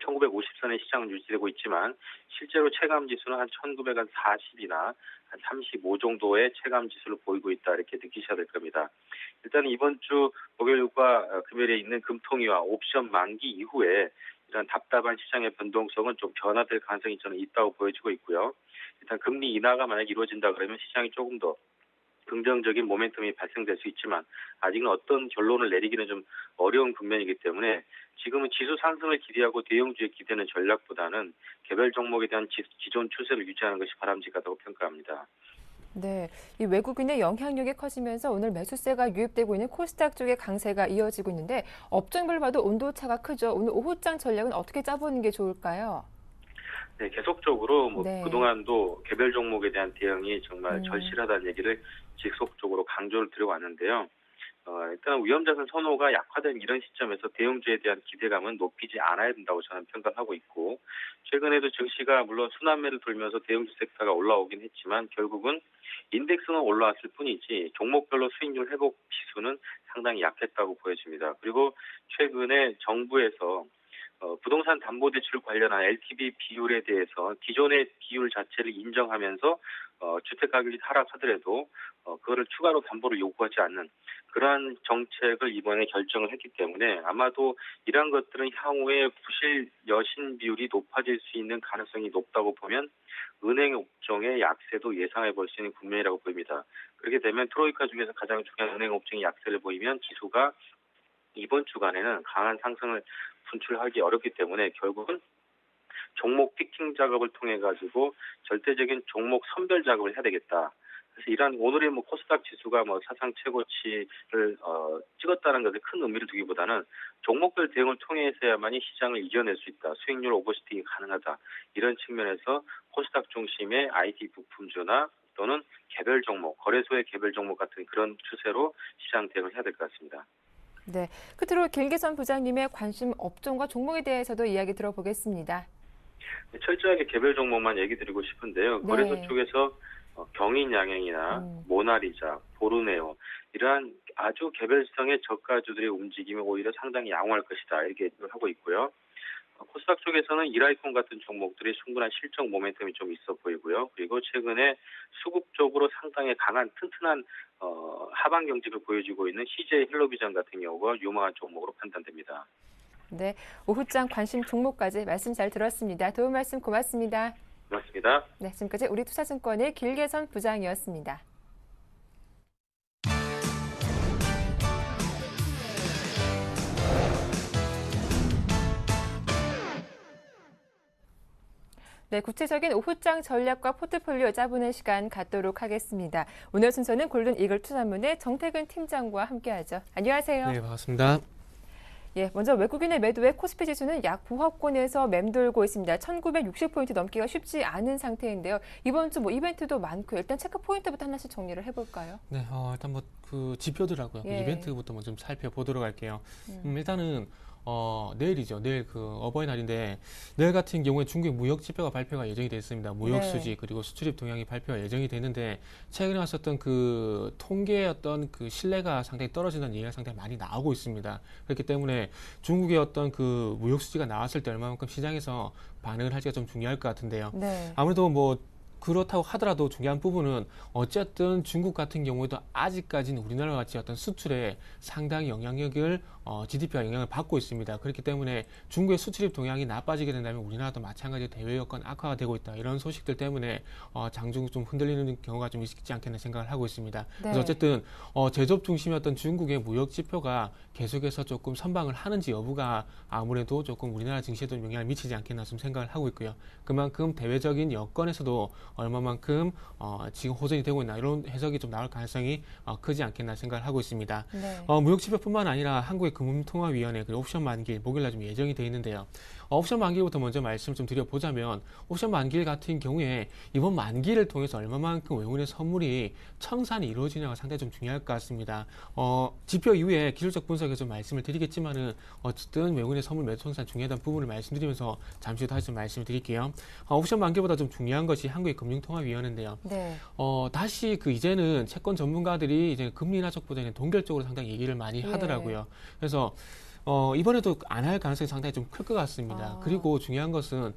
1950선의 시장은 유지되고 있지만 실제로 체감지수는 한 1940이나 한 35 정도의 체감지수를 보이고 있다 이렇게 느끼셔야 될 겁니다. 일단 이번 주 목요일과 금요일에 있는 금통위와 옵션 만기 이후에 이런 답답한 시장의 변동성은 좀 변화될 가능성이 저는 있다고 보여지고 있고요. 일단 금리 인하가 만약 이루어진다 그러면 시장이 조금 더 긍정적인 모멘텀이 발생될 수 있지만 아직은 어떤 결론을 내리기는 좀 어려운 국면이기 때문에 지금은 지수 상승을 기대하고 대형주에 기대는 전략보다는 개별 종목에 대한 기존 추세를 유지하는 것이 바람직하다고 평가합니다. 네, 이 외국인의 영향력이 커지면서 오늘 매수세가 유입되고 있는 코스닥 쪽의 강세가 이어지고 있는데 업종별 봐도 온도차가 크죠. 오늘 오후장 전략은 어떻게 짜보는 게 좋을까요? 네, 계속적으로 네. 그동안도 개별 종목에 대한 대응이 정말 절실하다는 얘기를 지속적으로 강조를 드려왔는데요. 일단 위험자산 선호가 약화된 이런 시점에서 대형주에 대한 기대감은 높이지 않아야 된다고 저는 평가하고 있고 최근에도 증시가 물론 순환매를 돌면서 대형주 섹터가 올라오긴 했지만 결국은 인덱스는 올라왔을 뿐이지 종목별로 수익률 회복 지수는 상당히 약했다고 보여집니다. 그리고 최근에 정부에서 부동산 담보대출 관련한 LTV 비율에 대해서 기존의 비율 자체를 인정하면서 주택가격이 하락하더라도 그거를 추가로 담보를 요구하지 않는 그러한 정책을 이번에 결정을 했기 때문에 아마도 이러한 것들은 향후에 부실 여신 비율이 높아질 수 있는 가능성이 높다고 보면 은행 업종의 약세도 예상해 볼 수 있는 국면이라고 보입니다. 그렇게 되면 트로이카 중에서 가장 중요한 은행 업종이 약세를 보이면 지수가 이번 주간에는 강한 상승을 분출하기 어렵기 때문에 결국은 종목 피킹 작업을 통해 가지고 절대적인 종목 선별 작업을 해야 되겠다. 그래서 이러한 오늘의 코스닥 지수가 사상 최고치를 찍었다는 것에 큰 의미를 두기보다는 종목별 대응을 통해서야만이 시장을 이겨낼 수 있다. 수익률 오버슈팅이 가능하다. 이런 측면에서 코스닥 중심의 IT 부품주나 또는 개별 종목, 거래소의 개별 종목 같은 그런 추세로 시장 대응을 해야 될 것 같습니다. 네, 끝으로 길게선 부장님의 관심 업종과 종목에 대해서도 이야기 들어보겠습니다. 철저하게 개별 종목만 얘기 드리고 싶은데요. 네. 거래소 쪽에서 경인양행이나 모나리자, 보르네오 이러한 아주 개별성의 저가주들의 움직임이 오히려 상당히 양호할 것이다 이렇게 얘기를 하고 있고요. 코스닥 쪽에서는 이라이콘 같은 종목들이 충분한 실적 모멘텀이 좀 있어 보이고요. 그리고 최근에 수급적으로 상당히 강한 튼튼한 하방 경직을 보여주고 있는 CJ 헬로비전 같은 경우가 유망한 종목으로 판단됩니다. 네, 오후장 관심 종목까지 말씀 잘 들었습니다. 도움 말씀 고맙습니다. 고맙습니다. 네, 지금까지 우리투자증권의 길게선 부장이었습니다. 네, 구체적인 오후장 전략과 포트폴리오 짜보는 시간 갖도록 하겠습니다. 오늘 순서는 골든 이글 투자문의 정태근 팀장과 함께하죠. 안녕하세요. 네, 반갑습니다. 예, 먼저 외국인의 매도에 코스피 지수는 약 보합권에서 맴돌고 있습니다. 1960포인트 넘기가 쉽지 않은 상태인데요. 이번 주 이벤트도 많고요. 일단 체크 포인트부터 하나씩 정리를 해볼까요? 네, 일단 그 지표들하고요. 예. 이벤트부터 좀 살펴보도록 할게요. 일단은 내일이죠. 내일 그 어버이날인데 내일 같은 경우에 중국의 무역 지표가 발표가 예정이 되어 있습니다. 무역 네. 수지 그리고 수출입 동향이 발표가 예정이 되는데 최근에 왔었던 그 통계의 어떤 그 신뢰가 상당히 떨어진다는 얘기가 상당히 많이 나오고 있습니다. 그렇기 때문에 중국의 어떤 그 무역 수지가 나왔을 때 얼마만큼 시장에서 반응을 할지가 좀 중요할 것 같은데요. 네. 아무래도 뭐 그렇다고 하더라도 중요한 부분은 어쨌든 중국 같은 경우에도 아직까지는 우리나라와 같이 어떤 수출에 상당히 영향력을 GDP가 영향을 받고 있습니다. 그렇기 때문에 중국의 수출입 동향이 나빠지게 된다면 우리나라도 마찬가지로 대외 여건 악화가 되고 있다. 이런 소식들 때문에 장중 좀 흔들리는 경우가 좀 있지 않겠나 생각을 하고 있습니다. 그래서 어쨌든 제조업 중심이었던 중국의 무역 지표가 계속해서 조금 선방을 하는지 여부가 아무래도 조금 우리나라 증시에도 영향을 미치지 않겠나 좀 생각을 하고 있고요. 그만큼 대외적인 여건에서도 얼마만큼 지금 호전이 되고 있나 이런 해석이 좀 나올 가능성이 크지 않겠나 생각을 하고 있습니다. 네. 무역지표뿐만 아니라 한국의 금융통화위원회 그리고 옵션 만기일 목요일날 좀 예정이 되어 있는데요. 옵션 만기일부터 먼저 말씀 좀 드려보자면 옵션 만기일 같은 경우에 이번 만기를 통해서 얼마만큼 외국인의 선물이 청산이 이루어지냐가 상당히 좀 중요할 것 같습니다. 지표 이후에 기술적 분석에서 좀 말씀을 드리겠지만은 어쨌든 외국인의 선물 매수 청산 중요하다는 부분을 말씀드리면서 잠시 후 다시 좀 말씀을 드릴게요. 옵션 만기보다 좀 중요한 것이 한국의 금융통화위원회인데요. 네. 다시 이제는 채권 전문가들이 이제 금리 인하적보다는 동결적으로 상당히 얘기를 많이 하더라고요. 그래서 이번에도 안 할 가능성이 상당히 좀 클 것 같습니다. 그리고 중요한 것은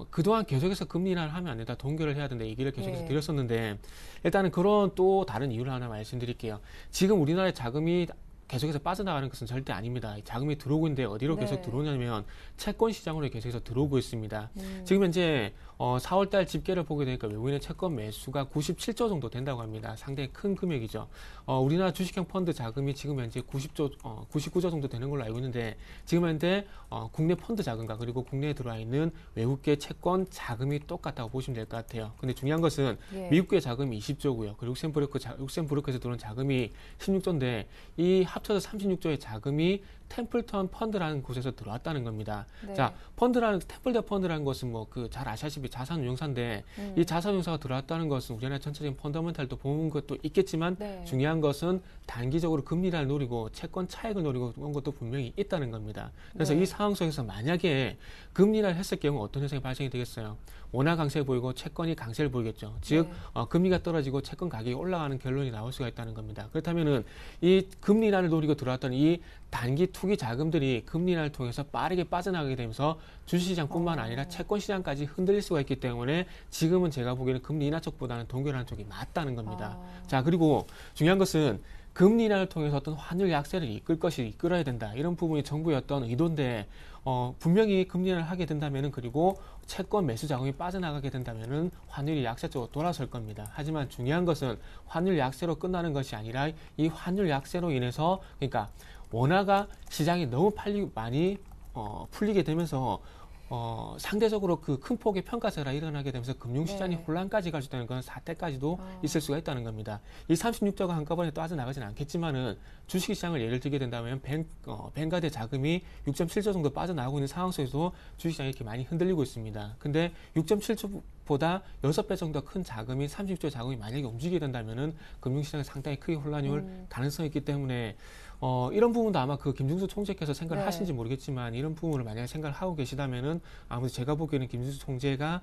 그동안 계속해서 금리 인하를 하면 안 된다, 동결을 해야 된다 얘기를 계속해서 드렸었는데 일단은 그런 또 다른 이유를 하나 말씀드릴게요. 지금 우리나라의 자금이 계속해서 빠져나가는 것은 절대 아닙니다. 자금이 들어오고 있는데 어디로 계속 들어오냐면 채권 시장으로 계속해서 들어오고 있습니다. 지금 현재 4월달 집계를 보게 되니까 외국인의 채권 매수가 97조 정도 된다고 합니다. 상당히 큰 금액이죠. 우리나라 주식형 펀드 자금이 지금 현재 99조 정도 되는 걸로 알고 있는데 지금 현재 국내 펀드 자금과 그리고 국내에 들어와 있는 외국계 채권 자금이 똑같다고 보시면 될 것 같아요. 근데 중요한 것은 미국계 자금이 20조고요. 그리고 룩셈부르크에서 들어온 자금이 16조인데 이 합쳐서 36조의 자금이 템플턴 펀드라는 곳에서 들어왔다는 겁니다. 자, 템플턴 펀드라는 것은 뭐 잘 아시다시피 자산운용사인데 이 자산운용사가 들어왔다는 것은 우리나라 전체적인 펀더멘탈도 보는 것도 있겠지만 중요한 것은 단기적으로 금리를 노리고 채권 차익을 노리고 그런 것도 분명히 있다는 겁니다. 그래서 이 상황 속에서 만약에 금리를 했을 경우 어떤 현상이 발생이 되겠어요? 원화 강세를 보이고 채권이 강세를 보이겠죠. 즉 금리가 떨어지고 채권 가격이 올라가는 결론이 나올 수가 있다는 겁니다. 그렇다면은 이 금리 인하를 노리고 들어왔던 이 단기 투기 자금들이 금리 인하를 통해서 빠르게 빠져나가게 되면서 주식시장뿐만 아니라 채권 시장까지 흔들릴 수가 있기 때문에 지금은 제가 보기에는 금리 인하 쪽보다는 동결하는 쪽이 맞다는 겁니다. 자, 그리고 중요한 것은 금리 인하를 통해서 어떤 환율 약세를 이끌어야 된다. 이런 부분이 정부의 어떤 의도인데 분명히 금리 인하를 하게 된다면은 그리고 채권 매수 자금이 빠져나가게 된다면은 환율이 약세 쪽으로 돌아설 겁니다. 하지만 중요한 것은 환율 약세로 끝나는 것이 아니라 이 환율 약세로 인해서 그러니까 원화가 시장이 너무 많이 풀리게 되면서 상대적으로 그 큰 폭의 평가세가 일어나게 되면서 금융시장이 혼란까지 갈 수 있다는 그런 사태까지도 있을 수가 있다는 겁니다. 이 36조가 한꺼번에 빠져나가지는 않겠지만은 주식시장을 예를 들게 된다면 뱅가드 자금이 6.7조 정도 빠져나가고 있는 상황 속에서도 주식시장이 이렇게 많이 흔들리고 있습니다. 근데 6.7조보다 6배 정도 큰 자금이 36조 자금이 만약에 움직이게 된다면은 금융시장에 상당히 크게 혼란이 올 가능성이 있기 때문에 이런 부분도 아마 김중수 총재께서 생각을 하신지 모르겠지만 이런 부분을 만약에 생각을 하고 계시다면은 아무래도 제가 보기에는 김중수 총재가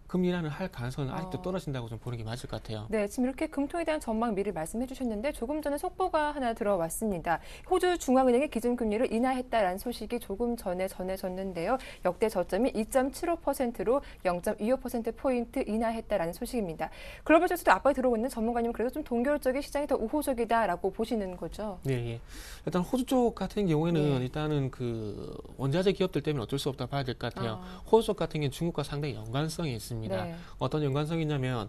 금리 인하를 할 가능성은 아직도 떨어진다고 좀 보는 게 맞을 것 같아요. 네, 지금 이렇게 금통에 대한 전망 미리 말씀해 주셨는데 조금 전에 속보가 하나 들어왔습니다. 호주 중앙은행이 기준금리를 인하했다라는 소식이 조금 전에 전해졌는데요. 역대 저점이 2.75%로 0.25%포인트 인하했다라는 소식입니다. 글로벌 지수도 앞에 들어오고 있는 전문가님은 그래도 좀 동결적인 시장이 더 우호적이다라고 보시는 거죠? 네, 일단 호주 쪽 같은 경우에는 일단은 그 원자재 기업들 때문에 어쩔 수 없다 봐야 될 것 같아요. 호주 쪽 같은 경우는 중국과 상당히 연관성이 있습니다. 어떤 연관성이 있냐면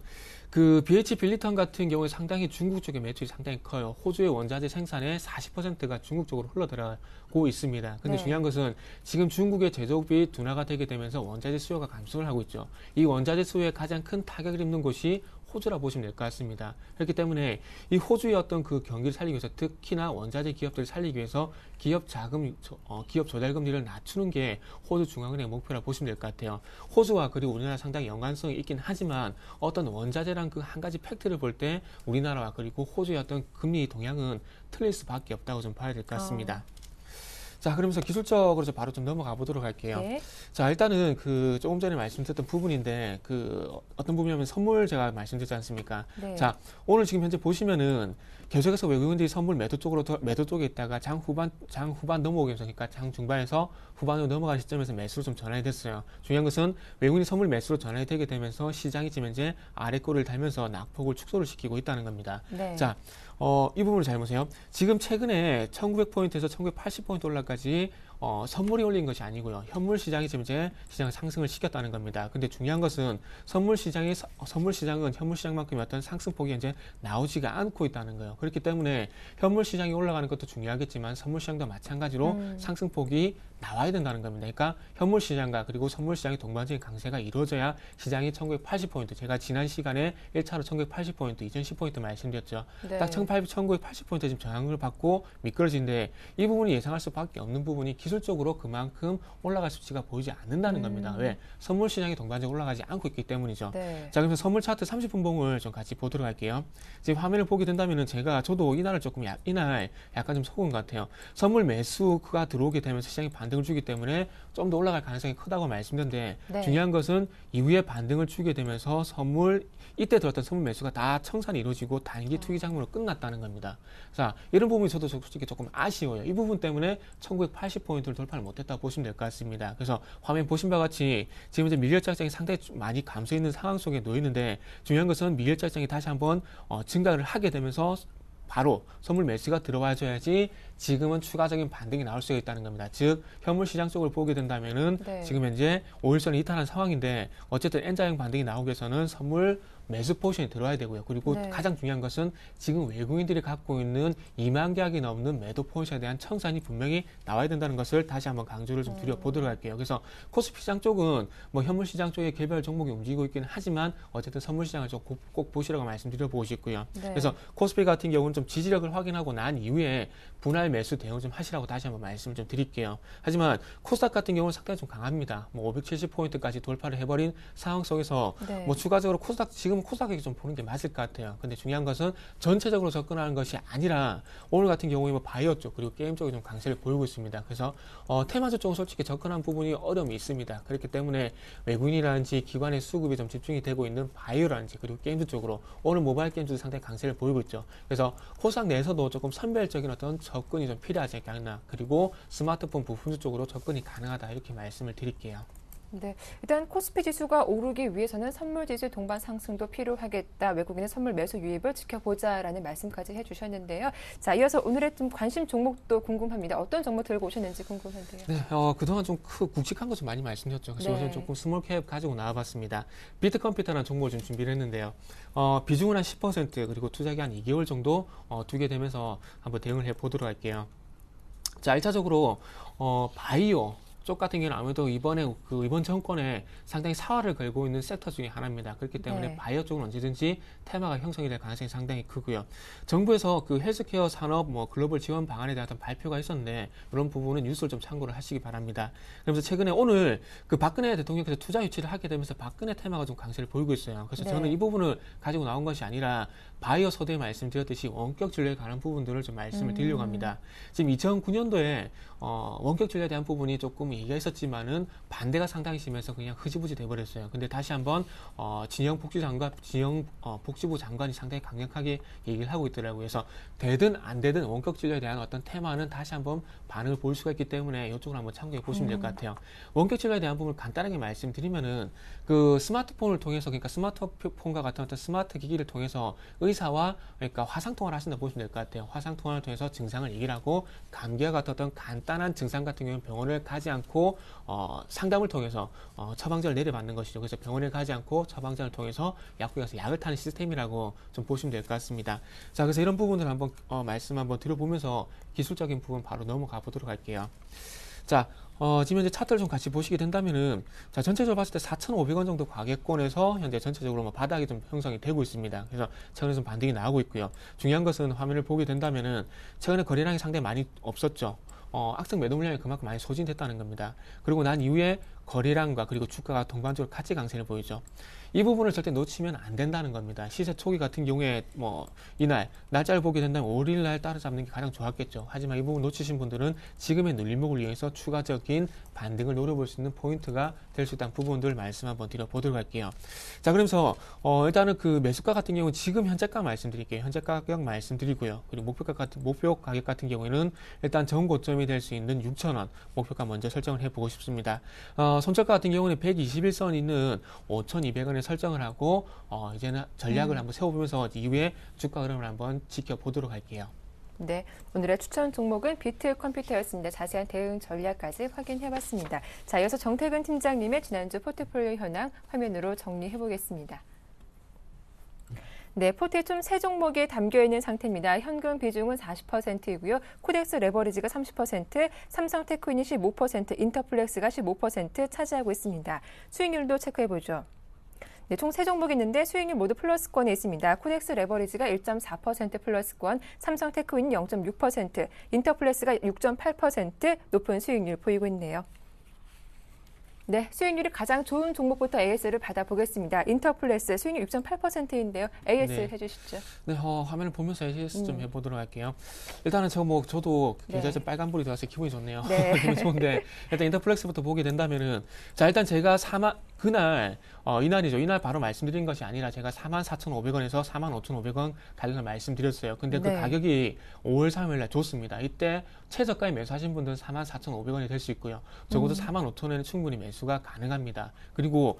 그 BH 빌리턴 같은 경우에 상당히 중국 쪽의 매출이 상당히 커요. 호주의 원자재 생산의 40%가 중국 쪽으로 흘러들어가고 있습니다. 근데 중요한 것은 지금 중국의 제조업이 둔화가 되게 되면서 원자재 수요가 감소를 하고 있죠. 이 원자재 수요에 가장 큰 타격을 입는 곳이 호주라 보시면 될 것 같습니다. 그렇기 때문에 이 호주의 어떤 그 경기를 살리기 위해서 특히나 원자재 기업들을 살리기 위해서 기업 조달 금리를 낮추는 게 호주 중앙은행의 목표라 보시면 될 것 같아요. 호주와 그리고 우리나라 상당히 연관성이 있긴 하지만 어떤 원자재랑 그 한 가지 팩트를 볼 때 우리나라와 그리고 호주의 어떤 금리 동향은 틀릴 수밖에 없다고 좀 봐야 될 것 같습니다. 자, 그러면서 기술적으로 바로 좀 넘어가 보도록 할게요. 네. 자, 일단은 그 조금 전에 말씀드렸던 부분인데 그 어떤 부분이냐면 선물 제가 말씀드렸지 않습니까? 네. 자, 오늘 지금 현재 보시면은 계속해서 외국인들이 선물 매도 쪽에 있다가 장 후반 넘어오면서, 그러니까 장 중반에서 후반으로 넘어가는 시점에서 매수로 좀 전환이 됐어요. 중요한 것은 외국인이 선물 매수로 전환이 되게 되면서 시장이 지금 현재 아래 꼴을 달면서 낙폭을 축소를 시키고 있다는 겁니다. 네. 자, 이 부분을 잘 보세요. 지금 최근에 1900포인트에서 1980포인트 올라까지 선물이 올린 것이 아니고요. 현물 시장이 지금 이제 시장 상승을 시켰다는 겁니다. 근데 중요한 것은 선물 시장은 현물 시장만큼의 어떤 상승폭이 이제 나오지가 않고 있다는 거예요. 그렇기 때문에 현물 시장이 올라가는 것도 중요하겠지만 선물 시장도 마찬가지로 상승폭이 나와야 된다는 겁니다. 그러니까 현물 시장과 그리고 선물 시장의 동반적인 강세가 이루어져야 시장이 1980포인트, 제가 지난 시간에 1차로 1980포인트, 2010포인트 말씀드렸죠. 네. 딱 1980포인트 지금 저항을 받고 미끄러지는데 이 부분이 예상할 수밖에 없는 부분이 기술적으로 그만큼 올라갈 수치가 보이지 않는다는 겁니다. 왜? 선물 시장이 동반적으로 올라가지 않고 있기 때문이죠. 네. 자, 그래서 선물 차트 30분봉을 좀 같이 보도록 할게요. 지금 화면을 보게 된다면은 저도 이날 약간 좀 속은 것 같아요. 선물 매수가 들어오게 되면서 시장이 반등을 주기 때문에 좀 더 올라갈 가능성이 크다고 말씀드렸는데 네. 중요한 것은 이후에 반등을 주게 되면서 이때 들었던 선물 매수가 다 청산이 이루어지고 단기 투기 장면으로 끝났다는 겁니다. 자, 이런 부분이 저도 솔직히 조금 아쉬워요. 이 부분 때문에 1980포인트를 돌파를 못했다고 보시면 될 것 같습니다. 그래서 화면 보신 바와 같이 지금 이제 밀리언 짜장이 상당히 많이 감소 있는 상황 속에 놓여 있는데 중요한 것은 밀리언 짜장이 다시 한번 증가를 하게 되면서 바로 선물 매수가 들어와줘야지 지금은 추가적인 반등이 나올 수가 있다는 겁니다. 즉 현물 시장 쪽을 보게 된다면은 네. 지금 현재 5일선이 이탈한 상황인데 어쨌든 N자형 반등이 나오기 위해서는 선물 매수 포지션이 들어와야 되고요. 그리고 네. 가장 중요한 것은 지금 외국인들이 갖고 있는 2만 계약이 넘는 매도 포지션에 대한 청산이 분명히 나와야 된다는 것을 다시 한번 강조를 좀 드려보도록 할게요. 그래서 코스피 시장 쪽은 뭐 현물 시장 쪽에 개별 종목이 움직이고 있기는 하지만 어쨌든 선물 시장을 좀 꼭 보시라고 말씀드려보고 싶고요. 네. 그래서 코스피 같은 경우는 좀 지지력을 확인하고 난 이후에 분할 매수 대응 좀 하시라고 다시 한번 말씀을 좀 드릴게요. 하지만 코스닥 같은 경우는 상당히 좀 강합니다. 뭐 570포인트까지 돌파를 해버린 상황 속에서 네. 뭐 추가적으로 지금 코스닥에 좀 보는 게 맞을 것 같아요. 근데 중요한 것은 전체적으로 접근하는 것이 아니라 오늘 같은 경우에 뭐 바이오 쪽 그리고 게임 쪽이 좀 강세를 보이고 있습니다. 그래서 테마주 쪽은 솔직히 접근한 부분이 어려움이 있습니다. 그렇기 때문에 외국인이라든지 기관의 수급이 좀 집중이 되고 있는 바이오라든지 그리고 게임주 쪽으로 오늘 모바일 게임주도 상당히 강세를 보이고 있죠. 그래서 코스닥 내에서도 조금 선별적인 어떤 접근이 좀 필요하지 않나, 그리고 스마트폰 부품주 쪽으로 접근이 가능하다, 이렇게 말씀을 드릴게요. 네, 일단 코스피 지수가 오르기 위해서는 선물 지수 동반 상승도 필요하겠다. 외국인의 선물 매수 유입을 지켜보자라는 말씀까지 해주셨는데요. 자, 이어서 오늘의 좀 관심 종목도 궁금합니다. 어떤 종목 들고 오셨는지 궁금한데요. 네, 그동안 좀 굵직한 것 좀 많이 말씀드렸죠. 그래서 네. 요즘 조금 스몰캡 가지고 나와봤습니다. 비트컴퓨터라는 종목을 좀 준비를 했는데요. 비중은 한 10% 그리고 투자기 한 2개월 정도 두게 되면서 한번 대응을 해보도록 할게요. 자, 1차적으로 바이오 쪽 같은 경우는 아무래도 이번 정권에 상당히 사활을 걸고 있는 섹터 중에 하나입니다. 그렇기 때문에 네. 바이오 쪽은 언제든지 테마가 형성이 될 가능성이 상당히 크고요. 정부에서 그 헬스케어 산업 글로벌 지원 방안에 대한 어떤 발표가 있었는데 이런 부분은 뉴스를 좀 참고를 하시기 바랍니다. 그러면서 최근에 오늘 그 박근혜 대통령께서 투자 유치를 하게 되면서 박근혜 테마가 좀 강세를 보이고 있어요. 그래서 네. 저는 이 부분을 가지고 나온 것이 아니라 바이오 서두에 말씀드렸듯이 원격 진료에 관한 부분들을 좀 말씀을 드리려고 합니다. 지금 2009년도에 원격 진료에 대한 부분이 조금 얘기가 있었지만은 반대가 상당히 심해서 그냥 흐지부지 돼버렸어요. 근데 다시 한번 진영 복지부 장관이 상당히 강력하게 얘기를 하고 있더라고요. 그래서 되든 안 되든 원격 진료에 대한 어떤 테마는 다시 한번 반응을 보일 수가 있기 때문에 이쪽으로 한번 참고해 보시면 될 것 같아요. 원격 진료에 대한 부분을 간단하게 말씀드리면은 그 스마트폰을 통해서, 그러니까 스마트폰과 같은 어떤 스마트 기기를 통해서 의사와 그러니까 화상통화를 하신다 보시면 될 것 같아요. 화상통화를 통해서 증상을 얘기를 하고 감기와 같은 어떤 간단한 증상 같은 경우는 병원을 가지 않고 상담을 통해서 처방전을 내려받는 것이죠. 그래서 병원에 가지 않고 처방전을 통해서 약국에 가서 약을 타는 시스템이라고 좀 보시면 될 것 같습니다. 자, 그래서 이런 부분들 한번 말씀 한번 드려보면서 기술적인 부분 바로 넘어가 보도록 할게요. 자, 지금 현재 차트를 좀 같이 보시게 된다면은, 자, 전체적으로 봤을 때 4,500원 정도 가격권에서 현재 전체적으로 바닥이 좀 형성이 되고 있습니다. 그래서 최근에 좀 반등이 나오고 있고요. 중요한 것은 화면을 보게 된다면은, 최근에 거래량이 상당히 많이 없었죠. 악성 매도 물량이 그만큼 많이 소진됐다는 겁니다. 그리고 난 이후에 거래량과 그리고 주가가 동반적으로 같이 강세를 보이죠. 이 부분을 절대 놓치면 안 된다는 겁니다. 시세 초기 같은 경우에 뭐 이날 날짜를 보게 된다면 5일 날 따라잡는 게 가장 좋았겠죠. 하지만 이 부분 놓치신 분들은 지금의 눌림목을 이용해서 추가적인 반등을 노려볼 수 있는 포인트가 될 수 있다는 부분들 말씀 한번 드려보도록 할게요. 자, 그러면서 일단은 그 매수가 같은 경우는 지금 현재가 말씀드릴게요. 현재 가격 말씀드리고요. 그리고 목표 가격 같은 경우에는 일단 전 고점이 될 수 있는 6,000원 목표가 먼저 설정을 해보고 싶습니다. 손절가 같은 경우는 121선 있는 5,200원에 설정을 하고 이제는 전략을 한번 세워보면서 이후에 주가 흐름을 한번 지켜보도록 할게요. 네, 오늘의 추천 종목은 비트컴퓨터였습니다. 자세한 대응 전략까지 확인해봤습니다. 자, 이어서 정태근 팀장님의 지난주 포트폴리오 현황 화면으로 정리해보겠습니다. 네, 포트에 좀 세 종목이 담겨있는 상태입니다. 현금 비중은 40%이고요. 코덱스 레버리지가 30%, 삼성테크윈이 15%, 인터플렉스가 15% 차지하고 있습니다. 수익률도 체크해보죠. 네, 총 세 종목이 있는데 수익률 모두 플러스권에 있습니다. 코덱스 레버리지가 1.4% 플러스권, 삼성테크윈이 0.6%, 인터플렉스가 6.8% 높은 수익률 보이고 있네요. 네, 수익률이 가장 좋은 종목부터 AS를 받아보겠습니다. 인터플렉스 수익률 6.8%인데요. AS 네. 해주시죠. 네, 화면을 보면서 AS 좀 해보도록 할게요. 일단은 저도 계좌에서 네. 빨간불이 들어와서 기분이 좋네요. 네. 기분이 좋은데 일단 인터플렉스부터 보게 된다면은 자, 일단 제가 그날 이날이죠. 이날 바로 말씀드린 것이 아니라 제가 44,500원에서 45,500원 가격을 말씀드렸어요. 근데 그 네. 가격이 5월 3일 날 좋습니다. 이때 최저가에 매수하신 분들은 44,500원이 될 수 있고요. 적어도 45,000원에는 충분히 매수가 가능합니다. 그리고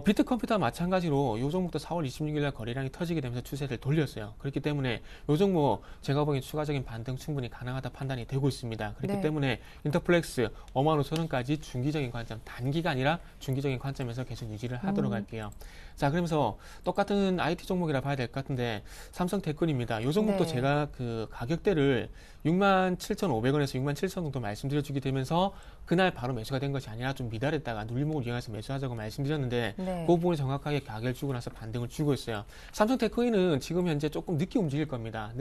비트컴퓨터와 마찬가지로 이 종목도 4월 26일 날 거래량이 터지게 되면서 추세를 돌렸어요. 그렇기 때문에 이 종목 제가 보기엔 추가적인 반등 충분히 가능하다 판단이 되고 있습니다. 그렇기 네. 때문에 인터플렉스 55,000원까지 중기적인 관점, 단기가 아니라 중기적인 관점에서 계속 유지를 하도록 할게요. 자, 그러면서 똑같은 IT 종목이라 봐야 될 것 같은데 삼성테크입니다. 이 종목도 네. 제가 그 가격대를 67,500원에서 67,000원 정도 말씀드려주게 되면서 그날 바로 매수가 된 것이 아니라 좀 미달했다가 눌림목을 이용해서 매수하자고 말씀드렸는데 네. 그 부분이 정확하게 가격을 주고 나서 반등을 주고 있어요. 삼성테크는 지금 현재 조금 늦게 움직일 겁니다.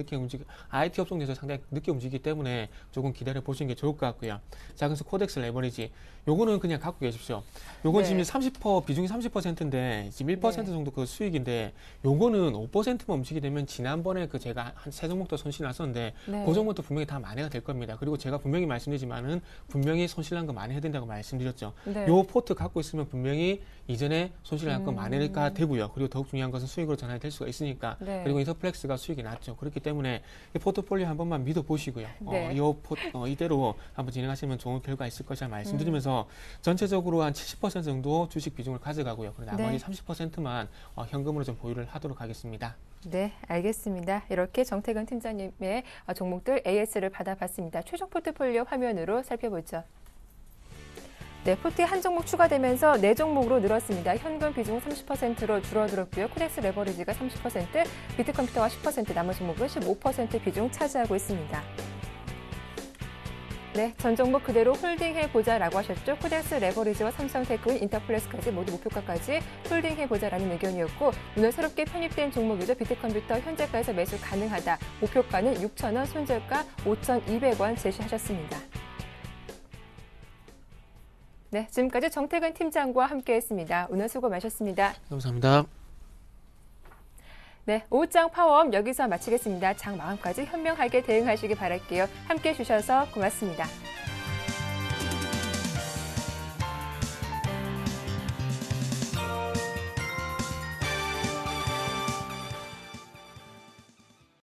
IT 업종 내에서 상당히 늦게 움직이기 때문에 조금 기다려 보시는 게 좋을 것 같고요. 자, 그래서 코덱스 레버리지 요거는 그냥 갖고 계십시오. 요건 네. 지금 30% 비중이 30%인데 지금 1% 네. 정도 그 수익인데 요거는 5%만 움직이게 되면 지난번에 그 제가 한 세 종목도 손실 났었는데 네. 그 종목도 분명히 다 만회가 될 겁니다. 그리고 제가 분명히 말씀드리지만은 분명히 손실난 거 만회해야 된다고 말씀드렸죠. 네. 요 포트 갖고 있으면 분명히 이전에 손실난 거 만회가 되고요. 그리고 더욱 중요한 것은 수익으로 전환이 될 수가 있으니까. 네. 그리고 인터플렉스가 수익이 났죠. 그렇기 때문에 이 포트폴리오 한 번만 믿어보시고요. 네. 이대로 한번 진행하시면 좋은 결과 있을 것이라 말씀드리면서 전체적으로 한 70% 정도 주식 비중을 가져가고요. 그리고 나머지 네. 30%만 현금으로 좀 보유를 하도록 하겠습니다. 네, 알겠습니다. 이렇게 정태근 팀장님의 종목들 AS를 받아봤습니다. 최종 포트폴리오 화면으로 살펴보죠. 네, 포트에 한 종목 추가되면서 4종목으로 늘었습니다. 현금 비중은 30%로 줄어들었고요. 코덱스 레버리지가 30%, 비트컴퓨터가 10%, 나머지 종목은 15% 비중 차지하고 있습니다. 네, 전 종목 그대로 홀딩해보자라고 하셨죠. 코덱스 레버리지와 삼성테크윈, 인터플렉스까지 모두 목표가까지 홀딩해보자라는 의견이었고 오늘 새롭게 편입된 종목이죠. 비트컴퓨터 현재가에서 매수 가능하다. 목표가는 6,000원, 손절가 5,200원 제시하셨습니다. 네, 지금까지 정태근 팀장과 함께했습니다. 오늘 수고 많으셨습니다. 감사합니다. 네, 오후장 파워업 여기서 마치겠습니다. 장 마감까지 현명하게 대응하시기 바랄게요. 함께해 주셔서 고맙습니다.